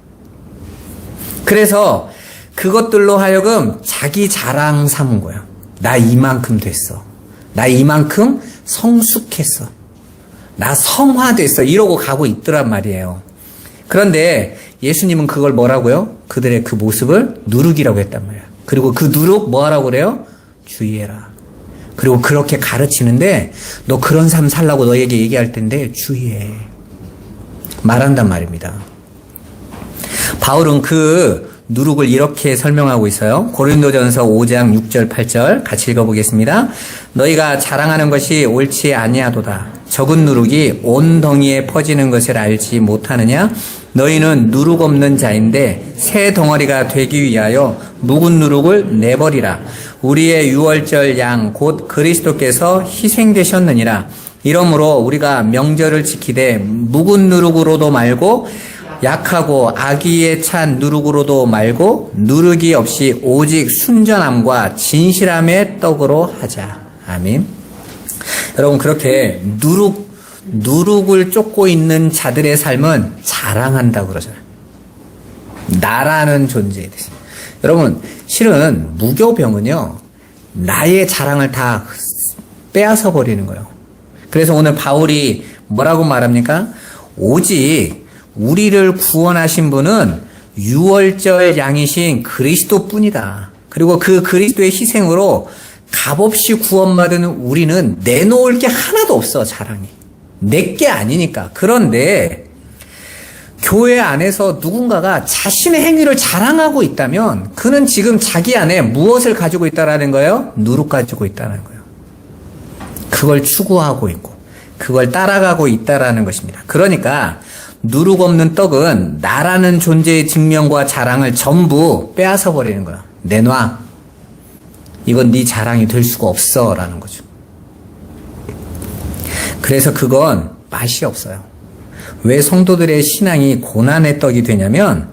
그래서 그것들로 하여금 자기 자랑 삼은 거예요. 나 이만큼 됐어. 나 이만큼 성숙했어. 나 성화됐어. 이러고 가고 있더란 말이에요. 그런데 예수님은 그걸 뭐라고요? 그들의 그 모습을 누룩이라고 했단 말이에요. 그리고 그 누룩 뭐 하라고 그래요? 주의해라. 그리고 그렇게 가르치는데 너 그런 삶 살라고 너에게 얘기할 텐데 주의해. 말한단 말입니다. 바울은 그 누룩을 이렇게 설명하고 있어요. 고린도전서 5장 6절 8절 같이 읽어보겠습니다. 너희가 자랑하는 것이 옳지 아니하도다. 적은 누룩이 온 덩이에 퍼지는 것을 알지 못하느냐? 너희는 누룩 없는 자인데 새 덩어리가 되기 위하여 묵은 누룩을 내버리라. 우리의 유월절 양 곧 그리스도께서 희생되셨느니라. 이러므로 우리가 명절을 지키되 묵은 누룩으로도 말고 약하고 악의에 찬 누룩으로도 말고 누룩이 없이 오직 순전함과 진실함의 떡으로 하자. 아멘. 여러분 그렇게 누룩을 쫓고 있는 자들의 삶은 자랑한다고 그러잖아요. 나라는 존재에 대해서. 여러분 실은 무교병은요 나의 자랑을 다 빼앗아 버리는 거예요. 그래서 오늘 바울이 뭐라고 말합니까? 오직 우리를 구원하신 분은 유월절 양이신 그리스도뿐이다. 그리고 그 그리스도의 희생으로 값없이 구원받은 우리는 내놓을 게 하나도 없어, 자랑이. 내 게 아니니까. 그런데 교회 안에서 누군가가 자신의 행위를 자랑하고 있다면 그는 지금 자기 안에 무엇을 가지고 있다라는 거예요? 누룩 가지고 있다는 거예요. 그걸 추구하고 있고 그걸 따라가고 있다라는 것입니다. 그러니까 누룩 없는 떡은 나라는 존재의 증명과 자랑을 전부 빼앗아 버리는 거야. 내놔. 이건 네 자랑이 될 수가 없어 라는 거죠. 그래서 그건 맛이 없어요. 왜 성도들의 신앙이 고난의 떡이 되냐면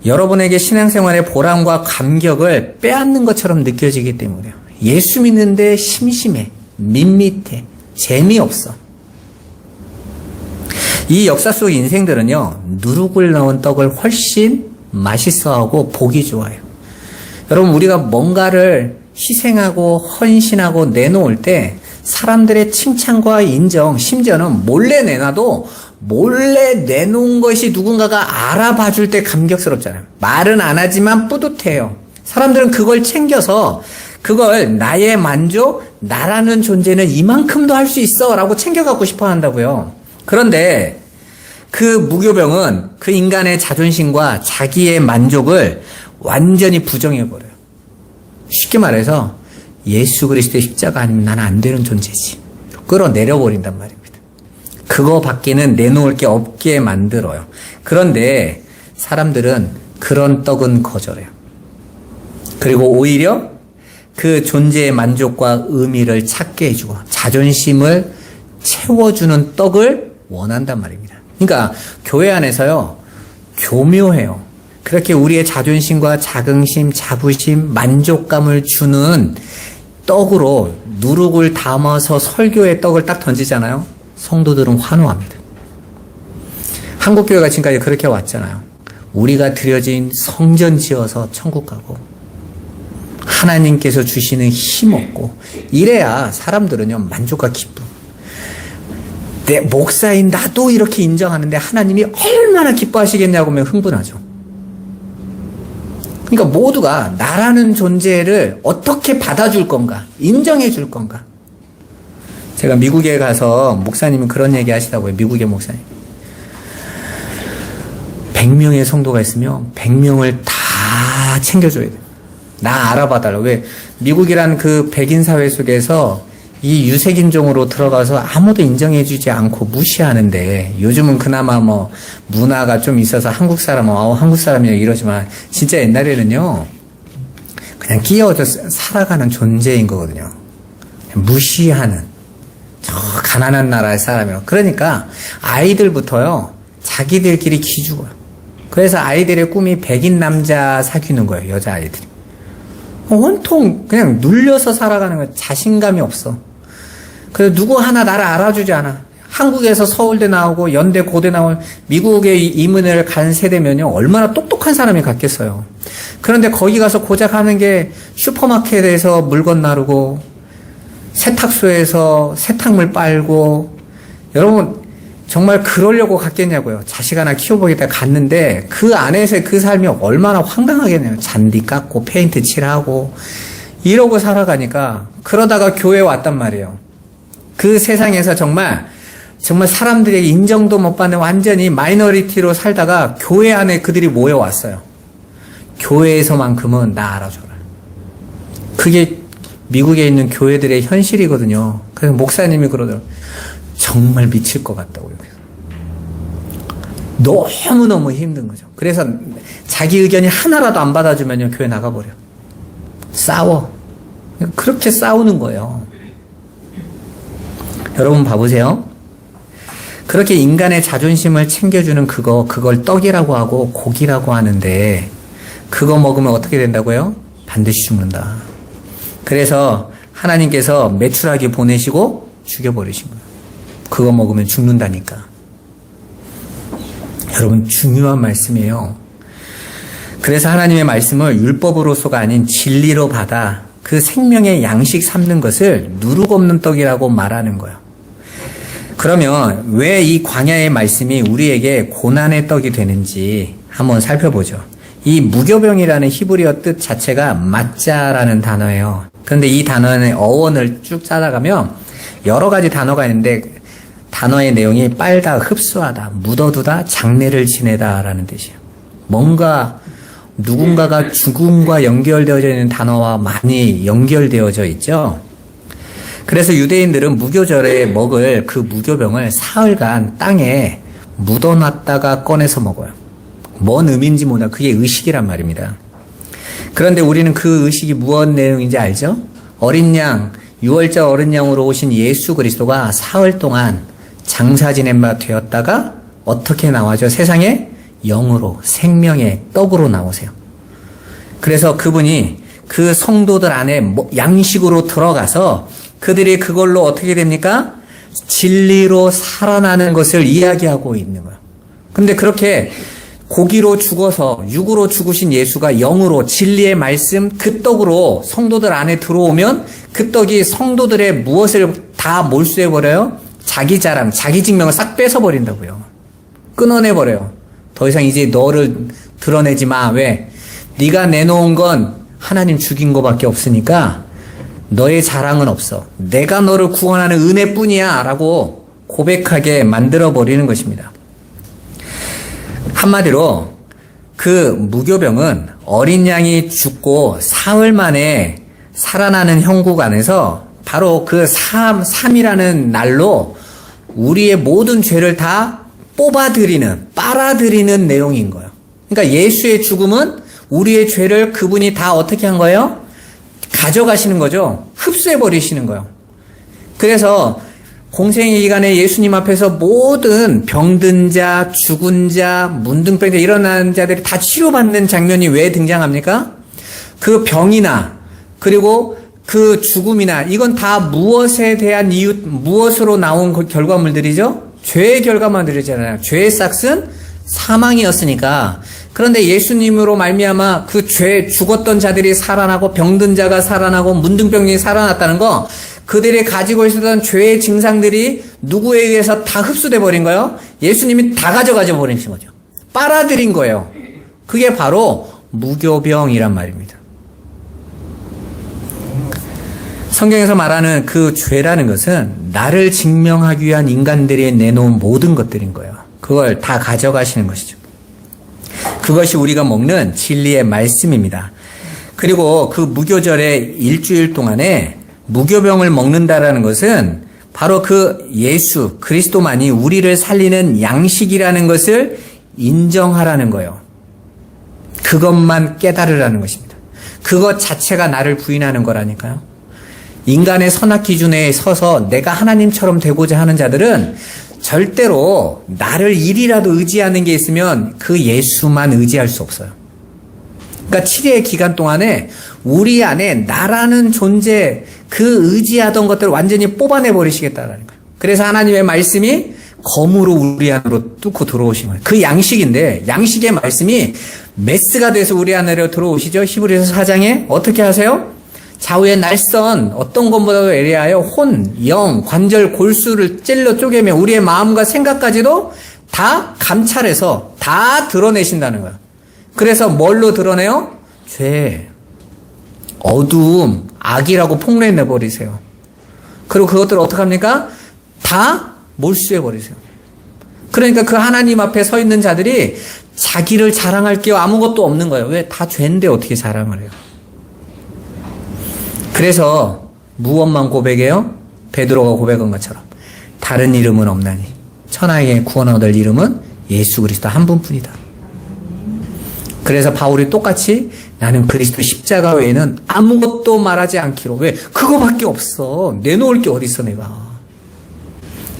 여러분에게 신앙생활의 보람과 감격을 빼앗는 것처럼 느껴지기 때문에요. 예수 믿는데 심심해, 밋밋해, 재미없어. 이 역사 속 인생들은요, 누룩을 넣은 떡을 훨씬 맛있어하고 보기 좋아요. 여러분, 우리가 뭔가를 희생하고 헌신하고 내놓을 때 사람들의 칭찬과 인정, 심지어는 몰래 내놔도 몰래 내놓은 것이 누군가가 알아봐 줄 때 감격스럽잖아요. 말은 안 하지만 뿌듯해요. 사람들은 그걸 챙겨서 그걸 나의 만족, 나라는 존재는 이만큼도 할 수 있어 라고 챙겨갖고 싶어 한다고요. 그런데 그 무교병은 그 인간의 자존심과 자기의 만족을 완전히 부정해버려요. 쉽게 말해서 예수 그리스도의 십자가 아니면 나는 안 되는 존재지. 끌어내려버린단 말입니다. 그거 밖에는 내놓을 게 없게 만들어요. 그런데 사람들은 그런 떡은 거절해요. 그리고 오히려 그 존재의 만족과 의미를 찾게 해주고 자존심을 채워주는 떡을 원한단 말입니다. 그러니까 교회 안에서요, 교묘해요. 그렇게 우리의 자존심과 자긍심, 자부심, 만족감을 주는 떡으로 누룩을 담아서 설교의 떡을 딱 던지잖아요. 성도들은 환호합니다. 한국교회가 지금까지 그렇게 왔잖아요. 우리가 드려진 성전 지어서 천국 가고 하나님께서 주시는 힘 얻고 이래야 사람들은요, 만족과 기쁨. 내 목사인 나도 이렇게 인정하는데 하나님이 얼마나 기뻐하시겠냐고 하면 흥분하죠. 그러니까 모두가 나라는 존재를 어떻게 받아줄 건가, 인정해 줄 건가. 제가 미국에 가서 목사님은 그런 얘기 하시다고요. 미국의 목사님. 100명의 성도가 있으면 100명을 다 챙겨줘야 돼. 나 알아봐달라. 왜? 미국이란 그 백인 사회 속에서 이 유색인종으로 들어가서 아무도 인정해주지 않고 무시하는데 요즘은 그나마 뭐 문화가 좀 있어서 한국 사람은 한국 사람이야 이러지만 진짜 옛날에는요, 그냥 끼어져 살아가는 존재인 거거든요. 무시하는 저 가난한 나라의 사람이요. 그러니까 아이들부터요, 자기들끼리 기죽어요. 그래서 아이들의 꿈이 백인 남자 사귀는 거예요. 여자아이들이. 온통 그냥 눌려서 살아가는 거예요. 자신감이 없어. 그래서 누구 하나 나를 알아주지 않아. 한국에서 서울대 나오고 연대 고대 나온 미국에 이민을 간 세대면요, 얼마나 똑똑한 사람이 같겠어요. 그런데 거기 가서 고작 하는 게 슈퍼마켓에서 물건 나르고 세탁소에서 세탁물 빨고. 여러분 정말 그러려고 갔겠냐고요. 자식 하나 키워보겠다 갔는데 그 안에서의 그 삶이 얼마나 황당하겠냐요. 잔디 깎고 페인트 칠하고 이러고 살아가니까. 그러다가 교회에 왔단 말이에요. 그 세상에서 정말 사람들에게 인정도 못 받는 완전히 마이너리티로 살다가 교회 안에 그들이 모여왔어요. 교회에서만큼은 나 알아줘라. 그게 미국에 있는 교회들의 현실이거든요. 그래서 목사님이 그러더라고요. 정말 미칠 것 같다고요. 너무너무 힘든 거죠. 그래서 자기 의견이 하나라도 안 받아주면요, 교회 나가버려. 싸워. 그렇게 싸우는 거예요. 여러분 봐보세요. 그렇게 인간의 자존심을 챙겨주는 그걸 떡이라고 하고 고기라고 하는데 그거 먹으면 어떻게 된다고요? 반드시 죽는다. 그래서 하나님께서 메추라기 보내시고 죽여버리신 거예요. 그거 먹으면 죽는다니까. 여러분 중요한 말씀이에요. 그래서 하나님의 말씀을 율법으로서가 아닌 진리로 받아 그 생명의 양식 삼는 것을 누룩 없는 떡이라고 말하는 거예요. 그러면 왜 이 광야의 말씀이 우리에게 고난의 떡이 되는지 한번 살펴보죠. 이 무교병이라는 히브리어 뜻 자체가 맞자라는 단어예요. 그런데 이 단어의 어원을 쭉 찾아가면 여러 가지 단어가 있는데 단어의 내용이 빨다, 흡수하다, 묻어두다, 장례를 지내다 라는 뜻이에요. 뭔가 누군가가 죽음과 연결되어져 있는 단어와 많이 연결되어져 있죠. 그래서 유대인들은 무교절에 먹을 그 무교병을 사흘간 땅에 묻어놨다가 꺼내서 먹어요. 뭔 의미인지 몰라. 그게 의식이란 말입니다. 그런데 우리는 그 의식이 무엇 내용인지 알죠? 어린 양, 유월절 어린 양으로 오신 예수 그리스도가 사흘 동안 장사 지낸 바 되었다가 어떻게 나와죠? 세상에 영으로, 생명의 떡으로 나오세요. 그래서 그분이 그 성도들 안에 양식으로 들어가서 그들이 그걸로 어떻게 됩니까? 진리로 살아나는 것을 이야기하고 있는 거예요. 근데 그렇게 고기로 죽어서 육으로 죽으신 예수가 영으로 진리의 말씀 그 떡으로 성도들 안에 들어오면 그 떡이 성도들의 무엇을 다 몰수해버려요? 자기 자랑, 자기 증명을 싹 뺏어버린다고요. 끊어내버려요. 더 이상 이제 너를 드러내지 마. 왜? 네가 내놓은 건 하나님 죽인 거밖에 없으니까 너의 자랑은 없어. 내가 너를 구원하는 은혜뿐이야 라고 고백하게 만들어버리는 것입니다. 한마디로 그 무교병은 어린 양이 죽고 사흘 만에 살아나는 형국 안에서 바로 그 3이라는 날로 우리의 모든 죄를 다 빨아들이는 내용인 거예요. 그러니까 예수의 죽음은 우리의 죄를 그분이 다 어떻게 한 거예요? 가져가시는 거죠. 흡수해버리시는 거예요. 그래서 공생의 기간에 예수님 앞에서 모든 병든 자, 죽은 자, 문둥병자 일어나는 자들이 다 치료받는 장면이 왜 등장합니까? 그 병이나 그리고 그 죽음이나 이건 다 무엇에 대한 이유, 무엇으로 나온 결과물들이죠? 죄의 결과물들이잖아요. 죄의 싹은 사망이었으니까. 그런데 예수님으로 말미암아 그 죄 죽었던 자들이 살아나고 병든 자가 살아나고 문둥병이 살아났다는 거 그들이 가지고 있었던 죄의 증상들이 누구에 의해서 다 흡수돼 버린 거예요? 예수님이 다 가져가 버리신 거죠. 빨아들인 거예요. 그게 바로 무교병이란 말입니다. 성경에서 말하는 그 죄라는 것은 나를 증명하기 위한 인간들이 내놓은 모든 것들인 거예요. 그걸 다 가져가시는 것이죠. 그것이 우리가 먹는 진리의 말씀입니다. 그리고 그 무교절의 일주일 동안에 무교병을 먹는다라는 것은 바로 그 예수 그리스도만이 우리를 살리는 양식이라는 것을 인정하라는 거예요. 그것만 깨달으라는 것입니다. 그것 자체가 나를 부인하는 거라니까요. 인간의 선악 기준에 서서 내가 하나님처럼 되고자 하는 자들은 절대로 나를 일이라도 의지하는 게 있으면 그 예수만 의지할 수 없어요. 그러니까 7일의 기간 동안에 우리 안에 나라는 존재, 그 의지하던 것들을 완전히 뽑아내 버리시겠다라는 거예요. 그래서 하나님의 말씀이 검으로 우리 안으로 뚫고 들어오신 거예요. 그 양식인데 양식의 말씀이 메스가 돼서 우리 안으로 들어오시죠. 히브리서 4장에 어떻게 하세요? 좌우의 날선 어떤 것보다도 예리하여 혼, 영, 관절, 골수를 찔러 쪼개며 우리의 마음과 생각까지도 다 감찰해서 다 드러내신다는 거예요. 그래서 뭘로 드러내요? 죄, 어두움, 악이라고 폭로해내버리세요. 그리고 그것들을 어떡합니까? 다 몰수해버리세요. 그러니까 그 하나님 앞에 서 있는 자들이 자기를 자랑할 게 아무것도 없는 거예요. 왜? 다 죄인데 어떻게 자랑을 해요? 그래서 무엇만 고백해요? 베드로가 고백한 것처럼 다른 이름은 없나니 천하에게 구원 얻을 이름은 예수 그리스도 한 분뿐이다. 그래서 바울이 똑같이 나는 그리스도 십자가 외에는 아무것도 말하지 않기로. 왜? 그거밖에 없어. 내놓을 게 어디 있어 내가.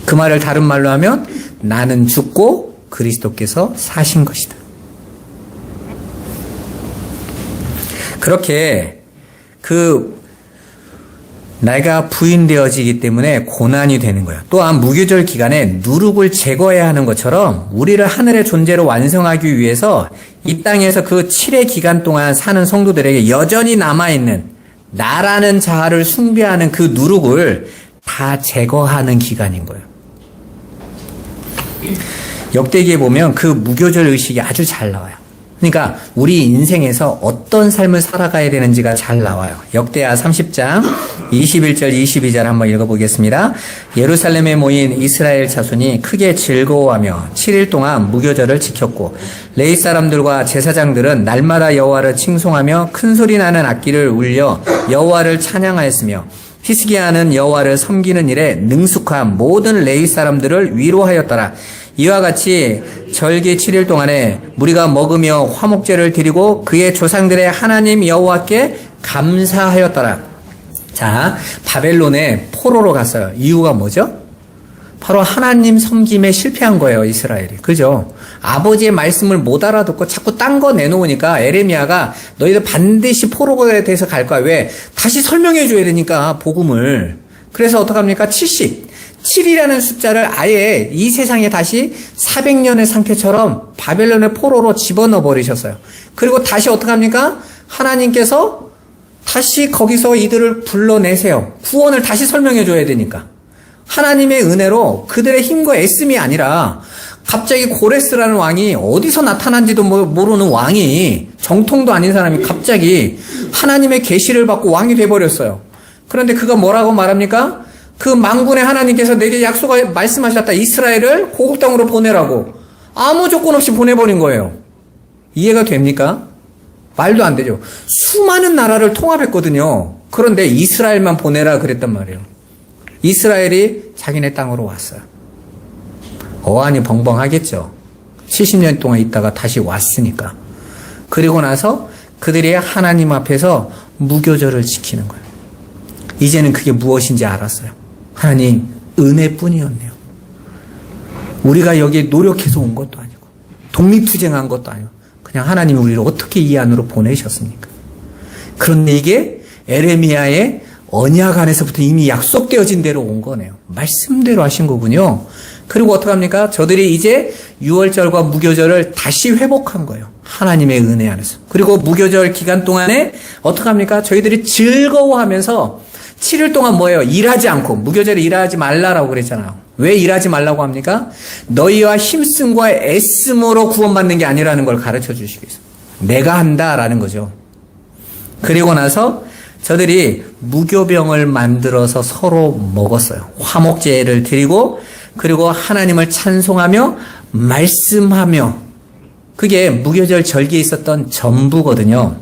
그 말을 다른 말로 하면 나는 죽고 그리스도께서 사신 것이다. 그렇게 내가 부인되어지기 때문에 고난이 되는 거예요. 또한 무교절 기간에 누룩을 제거해야 하는 것처럼 우리를 하늘의 존재로 완성하기 위해서 이 땅에서 그 7의 기간 동안 사는 성도들에게 여전히 남아있는 나라는 자아를 숭배하는 그 누룩을 다 제거하는 기간인 거예요. 역대기에 보면 그 무교절 의식이 아주 잘 나와요. 그러니까 우리 인생에서 어떤 삶을 살아가야 되는지가 잘 나와요. 역대하 30장 21절 22절 한번 읽어보겠습니다. 예루살렘에 모인 이스라엘 자손이 크게 즐거워하며 7일 동안 무교절을 지켰고 레위 사람들과 제사장들은 날마다 여호와를 칭송하며 큰 소리 나는 악기를 울려 여호와를 찬양하였으며 히스기야는 여호와를 섬기는 일에 능숙한 모든 레위 사람들을 위로하였더라. 이와 같이 절기 7일 동안에 무리가 먹으며 화목제를 드리고 그의 조상들의 하나님 여호와께 감사하였더라. 자, 바벨론에 포로로 갔어요. 이유가 뭐죠? 바로 하나님 섬김에 실패한 거예요, 이스라엘이. 그죠? 아버지의 말씀을 못 알아듣고 자꾸 딴 거 내놓으니까 에레미야가 너희들 반드시 포로에 대해서 갈 거야. 왜? 다시 설명해 줘야 되니까, 복음을. 그래서 어떡합니까? 7이라는 숫자를 아예 이 세상에 다시 400년의 상태처럼 바벨론의 포로로 집어넣어 버리셨어요. 그리고 다시 어떡합니까? 하나님께서 다시 거기서 이들을 불러내세요. 구원을 다시 설명해 줘야 되니까. 하나님의 은혜로 그들의 힘과 애씀이 아니라 갑자기 고레스라는 왕이 어디서 나타난지도 모르는 왕이, 정통도 아닌 사람이 갑자기 하나님의 계시를 받고 왕이 돼버렸어요. 그런데 그가 뭐라고 말합니까? 그 만군의 하나님께서 내게 말씀하셨다. 이스라엘을 고국 땅으로 보내라고. 아무 조건 없이 보내버린 거예요. 이해가 됩니까? 말도 안 되죠. 수많은 나라를 통합했거든요. 그런데 이스라엘만 보내라 그랬단 말이에요. 이스라엘이 자기네 땅으로 왔어요. 어안이 벙벙하겠죠. 70년 동안 있다가 다시 왔으니까. 그리고 나서 그들이 하나님 앞에서 무교절을 지키는 거예요. 이제는 그게 무엇인지 알았어요. 하나님 은혜뿐이었네요. 우리가 여기에 노력해서 온 것도 아니고 독립투쟁한 것도 아니고 그냥 하나님이 우리를 어떻게 이 안으로 보내셨습니까? 그런데 이게 에레미야의 언약 안에서부터 이미 약속되어진 대로 온 거네요. 말씀대로 하신 거군요. 그리고 어떡합니까? 저들이 이제 유월절과 무교절을 다시 회복한 거예요. 하나님의 은혜 안에서. 그리고 무교절 기간 동안에 어떡합니까? 저희들이 즐거워하면서 7일 동안 뭐예요? 일하지 않고. 무교절에 일하지 말라라고 그랬잖아요. 왜 일하지 말라고 합니까? 너희와 힘씀과 애씀으로 구원받는 게 아니라는 걸 가르쳐 주시기 위해서. 내가 한다라는 거죠. 그리고 나서 저들이 무교병을 만들어서 서로 먹었어요. 화목제를 드리고 그리고 하나님을 찬송하며 말씀하며, 그게 무교절 절기에 있었던 전부거든요.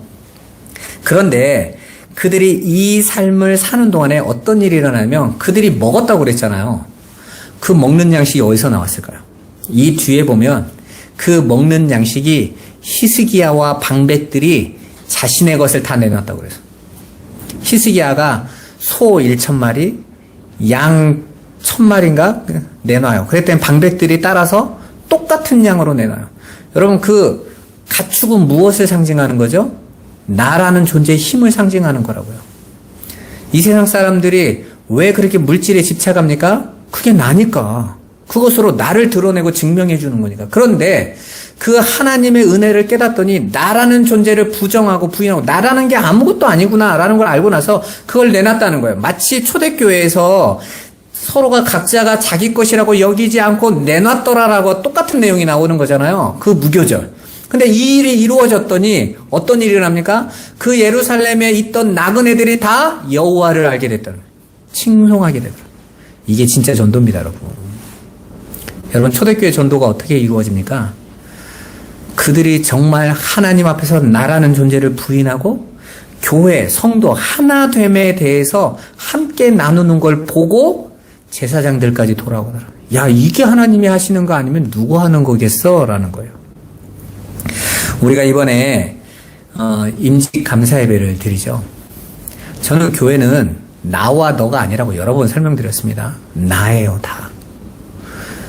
그런데 그들이 이 삶을 사는 동안에 어떤 일이 일어나면 그들이 먹었다고 그랬잖아요. 그 먹는 양식이 어디서 나왔을까요? 이 뒤에 보면 그 먹는 양식이 히스기야와 방백들이 자신의 것을 다 내놨다고 그래서. 히스기야가 소 1,000마리, 양 1,000마리인가 내놔요. 그랬더니 방백들이 따라서 똑같은 양으로 내놔요. 여러분, 그 가축은 무엇을 상징하는 거죠? 나라는 존재의 힘을 상징하는 거라고요. 이 세상 사람들이 왜 그렇게 물질에 집착합니까? 그게 나니까. 그것으로 나를 드러내고 증명해 주는 거니까. 그런데 그 하나님의 은혜를 깨닫더니 나라는 존재를 부정하고 부인하고 나라는 게 아무것도 아니구나라는 걸 알고 나서 그걸 내놨다는 거예요. 마치 초대교회에서 서로가 각자가 자기 것이라고 여기지 않고 내놨더라라고 똑같은 내용이 나오는 거잖아요. 그 무교절. 근데 이 일이 이루어졌더니 어떤 일이 일어납니까? 그 예루살렘에 있던 나그네들이 다 여호와를 알게 됐다는 거예요. 칭송하게 되더라고요. 이게 진짜 전도입니다, 여러분. 여러분, 초대교회 전도가 어떻게 이루어집니까? 그들이 정말 하나님 앞에서 나라는 존재를 부인하고 교회, 성도 하나됨에 대해서 함께 나누는 걸 보고 제사장들까지 돌아오더라. 야, 이게 하나님이 하시는 거 아니면 누구 하는 거겠어? 라는 거예요. 우리가 이번에 임직 감사 예배를 드리죠. 저는 교회는 나와 너가 아니라고 여러 번 설명드렸습니다. 나예요, 다.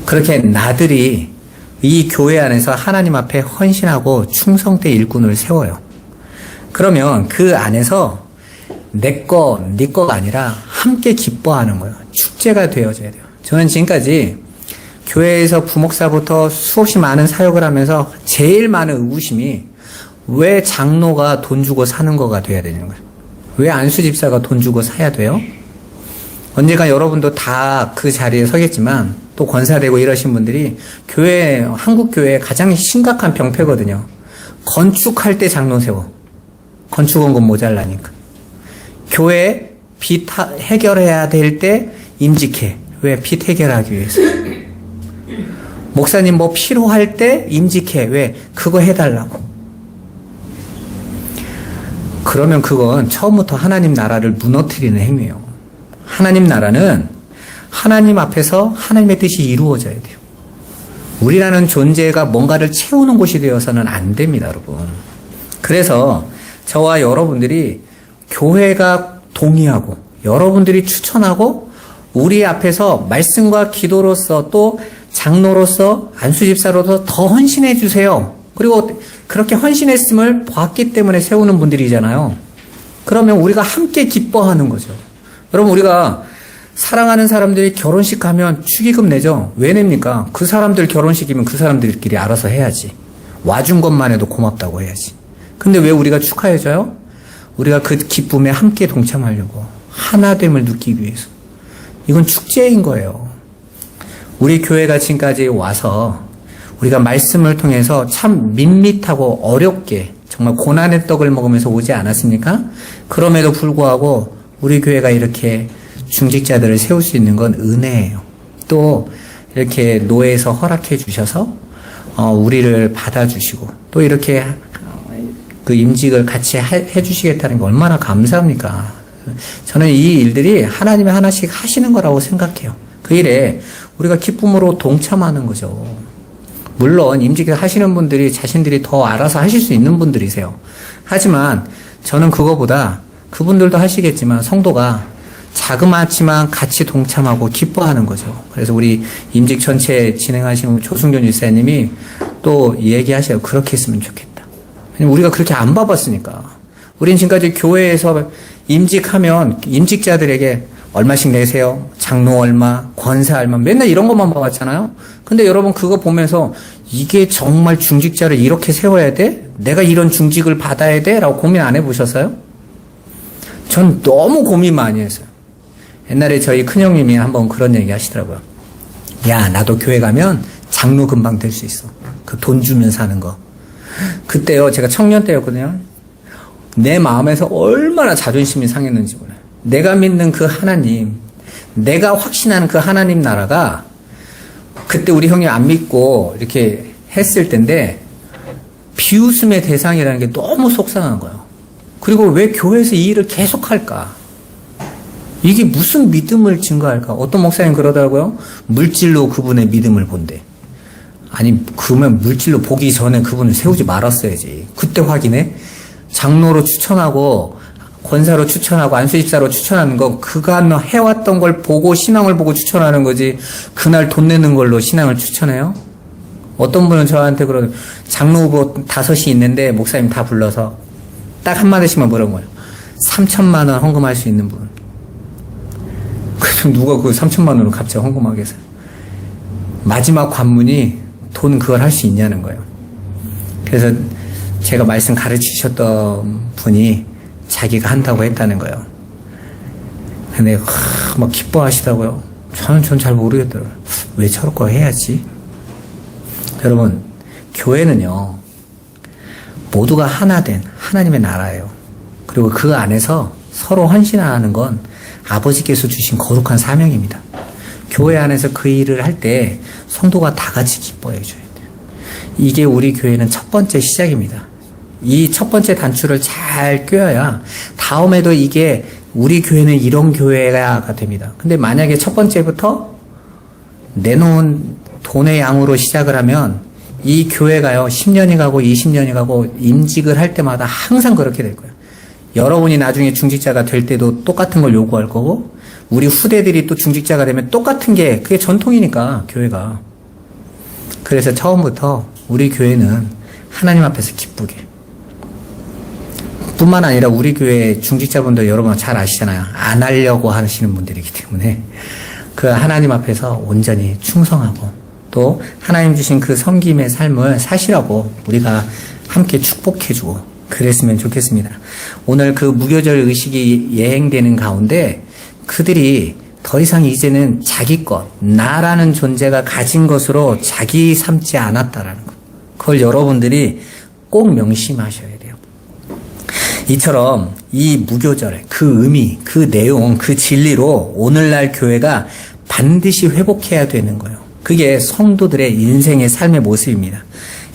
그렇게 나들이 이 교회 안에서 하나님 앞에 헌신하고 충성대 일꾼을 세워요. 그러면 그 안에서 내 거, 네 거가 아니라 함께 기뻐하는 거예요. 축제가 되어져야 돼요. 저는 지금까지 교회에서 부목사부터 수없이 많은 사역을 하면서 제일 많은 의구심이 왜 장로가 돈 주고 사는 거가 돼야 되는 거예요. 왜 안수 집사가 돈 주고 사야 돼요? 언젠가 여러분도 다 그 자리에 서겠지만 또 권사되고 이러신 분들이 교회, 한국 교회의 가장 심각한 병폐거든요. 건축할 때 장로 세워. 건축원금 모자라니까. 교회 빚 해결해야 될 때 임직해. 왜? 빚 해결하기 위해서. 목사님 뭐 필요할 때 임직해. 왜? 그거 해달라고. 그러면 그건 처음부터 하나님 나라를 무너뜨리는 행위예요. 하나님 나라는 하나님 앞에서 하나님의 뜻이 이루어져야 돼요. 우리라는 존재가 뭔가를 채우는 곳이 되어서는 안 됩니다, 여러분. 그래서 저와 여러분들이 교회가 동의하고 여러분들이 추천하고 우리 앞에서 말씀과 기도로서 또 장로로서 안수집사로서 더 헌신해 주세요. 그리고 그렇게 헌신했음을 봤기 때문에 세우는 분들이잖아요. 그러면 우리가 함께 기뻐하는 거죠. 여러분, 우리가 사랑하는 사람들이 결혼식 가면 축의금 내죠. 왜 냅니까? 그 사람들 결혼식이면 그 사람들끼리 알아서 해야지. 와준 것만 해도 고맙다고 해야지. 근데 왜 우리가 축하해줘요? 우리가 그 기쁨에 함께 동참하려고. 하나됨을 느끼기 위해서. 이건 축제인 거예요. 우리 교회가 지금까지 와서 우리가 말씀을 통해서 참 밋밋하고 어렵게 정말 고난의 떡을 먹으면서 오지 않았습니까? 그럼에도 불구하고 우리 교회가 이렇게 중직자들을 세울 수 있는 건 은혜예요. 또 이렇게 노예에서 허락해 주셔서 우리를 받아주시고 또 이렇게 그 임직을 같이 해주시겠다는 게 얼마나 감사합니까? 저는 이 일들이 하나님이 하나씩 하시는 거라고 생각해요. 그 일에 우리가 기쁨으로 동참하는 거죠. 물론 임직을 하시는 분들이 자신들이 더 알아서 하실 수 있는 분들이세요. 하지만 저는 그거보다 그분들도 하시겠지만 성도가 자그마치만 같이 동참하고 기뻐하는 거죠. 그래서 우리 임직 전체 진행하시는 조승균 일사님이 또 얘기하셔요. 그렇게 했으면 좋겠다. 왜냐면 우리가 그렇게 안 봐봤으니까. 우린 지금까지 교회에서 임직하면 임직자들에게 얼마씩 내세요? 장로 얼마? 권사 얼마? 맨날 이런 것만 봐왔잖아요. 근데 여러분 그거 보면서 이게 정말 중직자를 이렇게 세워야 돼? 내가 이런 중직을 받아야 돼? 라고 고민 안 해보셨어요? 전 너무 고민 많이 했어요. 옛날에 저희 큰형님이 한번 그런 얘기 하시더라고요. 야, 나도 교회 가면 장로 금방 될 수 있어. 그 돈 주면 사는 거. 그때요, 제가 청년 때였거든요. 내 마음에서 얼마나 자존심이 상했는지 몰라요. 내가 믿는 그 하나님, 내가 확신하는 그 하나님 나라가 그때 우리 형이 안 믿고 이렇게 했을 텐데 비웃음의 대상이라는 게 너무 속상한 거예요. 그리고 왜 교회에서 이 일을 계속 할까? 이게 무슨 믿음을 증거할까? 어떤 목사님 그러더라고요. 물질로 그분의 믿음을 본대. 아니, 그러면 물질로 보기 전에 그분을 세우지 말았어야지. 그때 확인해. 장로로 추천하고 권사로 추천하고 안수집사로 추천하는 거 그간 해왔던 걸 보고 신앙을 보고 추천하는 거지 그날 돈 내는 걸로 신앙을 추천해요? 어떤 분은 저한테 그러는 장로 후보 5이 있는데 목사님 다 불러서 딱 한마디씩만 물어본 거예요. 3천만 원 헌금할 수 있는 분. 그럼 누가 그 3천만 원을 갑자기 헌금하겠어요? 마지막 관문이 돈 그걸 할 수 있냐는 거예요. 그래서 제가 말씀 가르치셨던 분이 자기가 한다고 했다는 거예요. 근데 막 기뻐하시더라고요. 저는 잘 모르겠더라고요. 왜 저럴 거 해야지? 여러분, 교회는요 모두가 하나 된 하나님의 나라예요. 그리고 그 안에서 서로 헌신하는 건 아버지께서 주신 거룩한 사명입니다. 교회 안에서 그 일을 할 때 성도가 다 같이 기뻐해 줘야 돼요. 이게 우리 교회는 첫 번째 시작입니다. 이 첫 번째 단추를 잘 꿰어야 다음에도 이게 우리 교회는 이런 교회가 됩니다. 근데 만약에 첫 번째부터 내놓은 돈의 양으로 시작을 하면 이 교회가요 10년이 가고 20년이 가고 임직을 할 때마다 항상 그렇게 될 거예요. 여러분이 나중에 중직자가 될 때도 똑같은 걸 요구할 거고 우리 후대들이 또 중직자가 되면 똑같은 게 그게 전통이니까 교회가. 그래서 처음부터 우리 교회는 하나님 앞에서 기쁘게 뿐만 아니라 우리 교회 중직자분들 여러분 잘 아시잖아요. 안 하려고 하시는 분들이기 때문에 그 하나님 앞에서 온전히 충성하고 또 하나님 주신 그 섬김의 삶을 사시라고 우리가 함께 축복해주고 그랬으면 좋겠습니다. 오늘 그 무교절 의식이 예행되는 가운데 그들이 더 이상 이제는 자기 것, 나라는 존재가 가진 것으로 자기 삼지 않았다라는 것. 그걸 여러분들이 꼭 명심하셔야 돼요. 이처럼 이 무교절, 그 의미, 그 내용, 그 진리로 오늘날 교회가 반드시 회복해야 되는 거예요. 그게 성도들의 인생의 삶의 모습입니다.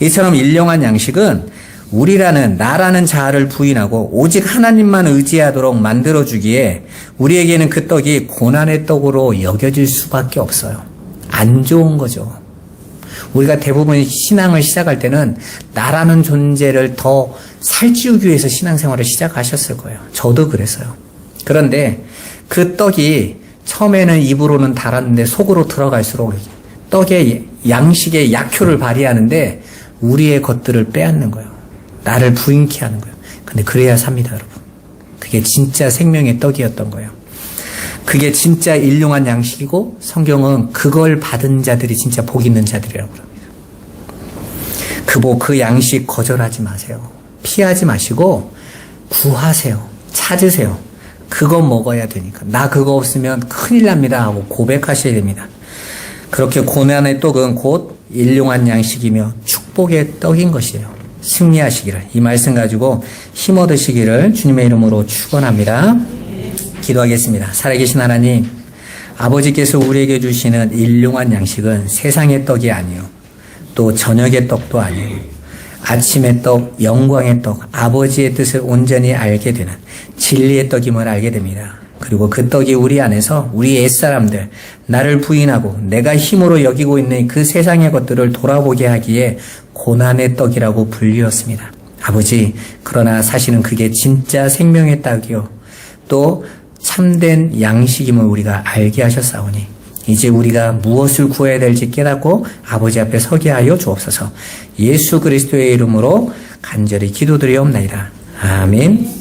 이처럼 일용한 양식은 우리라는 나라는 자아를 부인하고 오직 하나님만 의지하도록 만들어주기에 우리에게는 그 떡이 고난의 떡으로 여겨질 수밖에 없어요. 안 좋은 거죠. 우리가 대부분 신앙을 시작할 때는 나라는 존재를 더 살찌우기 위해서 신앙생활을 시작하셨을 거예요. 저도 그랬어요. 그런데 그 떡이 처음에는 입으로는 달았는데 속으로 들어갈수록 떡의 양식의 약효를 발휘하는데 우리의 것들을 빼앗는 거예요. 나를 부인케 하는 거예요. 근데 그래야 삽니다, 여러분. 그게 진짜 생명의 떡이었던 거예요. 그게 진짜 일용한 양식이고 성경은 그걸 받은 자들이 진짜 복 있는 자들이라고 합니다. 그 양식 거절하지 마세요. 피하지 마시고 구하세요. 찾으세요. 그거 먹어야 되니까. 나 그거 없으면 큰일 납니다 하고 고백하셔야 됩니다. 그렇게 고난의 떡은 곧 일용한 양식이며 축복의 떡인 것이에요. 승리하시기를, 이 말씀 가지고 힘 얻으시기를 주님의 이름으로 축원합니다. 기도하겠습니다. 살아계신 하나님, 아버지께서 우리에게 주시는 일용한 양식은 세상의 떡이 아니요, 또 저녁의 떡도 아니요, 아침의 떡, 영광의 떡, 아버지의 뜻을 온전히 알게 되는 진리의 떡임을 알게 됩니다. 그리고 그 떡이 우리 안에서 우리 옛사람들, 나를 부인하고 내가 힘으로 여기고 있는 그 세상의 것들을 돌아보게 하기에 고난의 떡이라고 불리었습니다. 아버지, 그러나 사실은 그게 진짜 생명의 떡이요, 또 참된 양식임을 우리가 알게 하셨사오니 이제 우리가 무엇을 구해야 될지 깨닫고 아버지 앞에 서게 하여 주옵소서. 예수 그리스도의 이름으로 간절히 기도드리옵나이다. 아멘.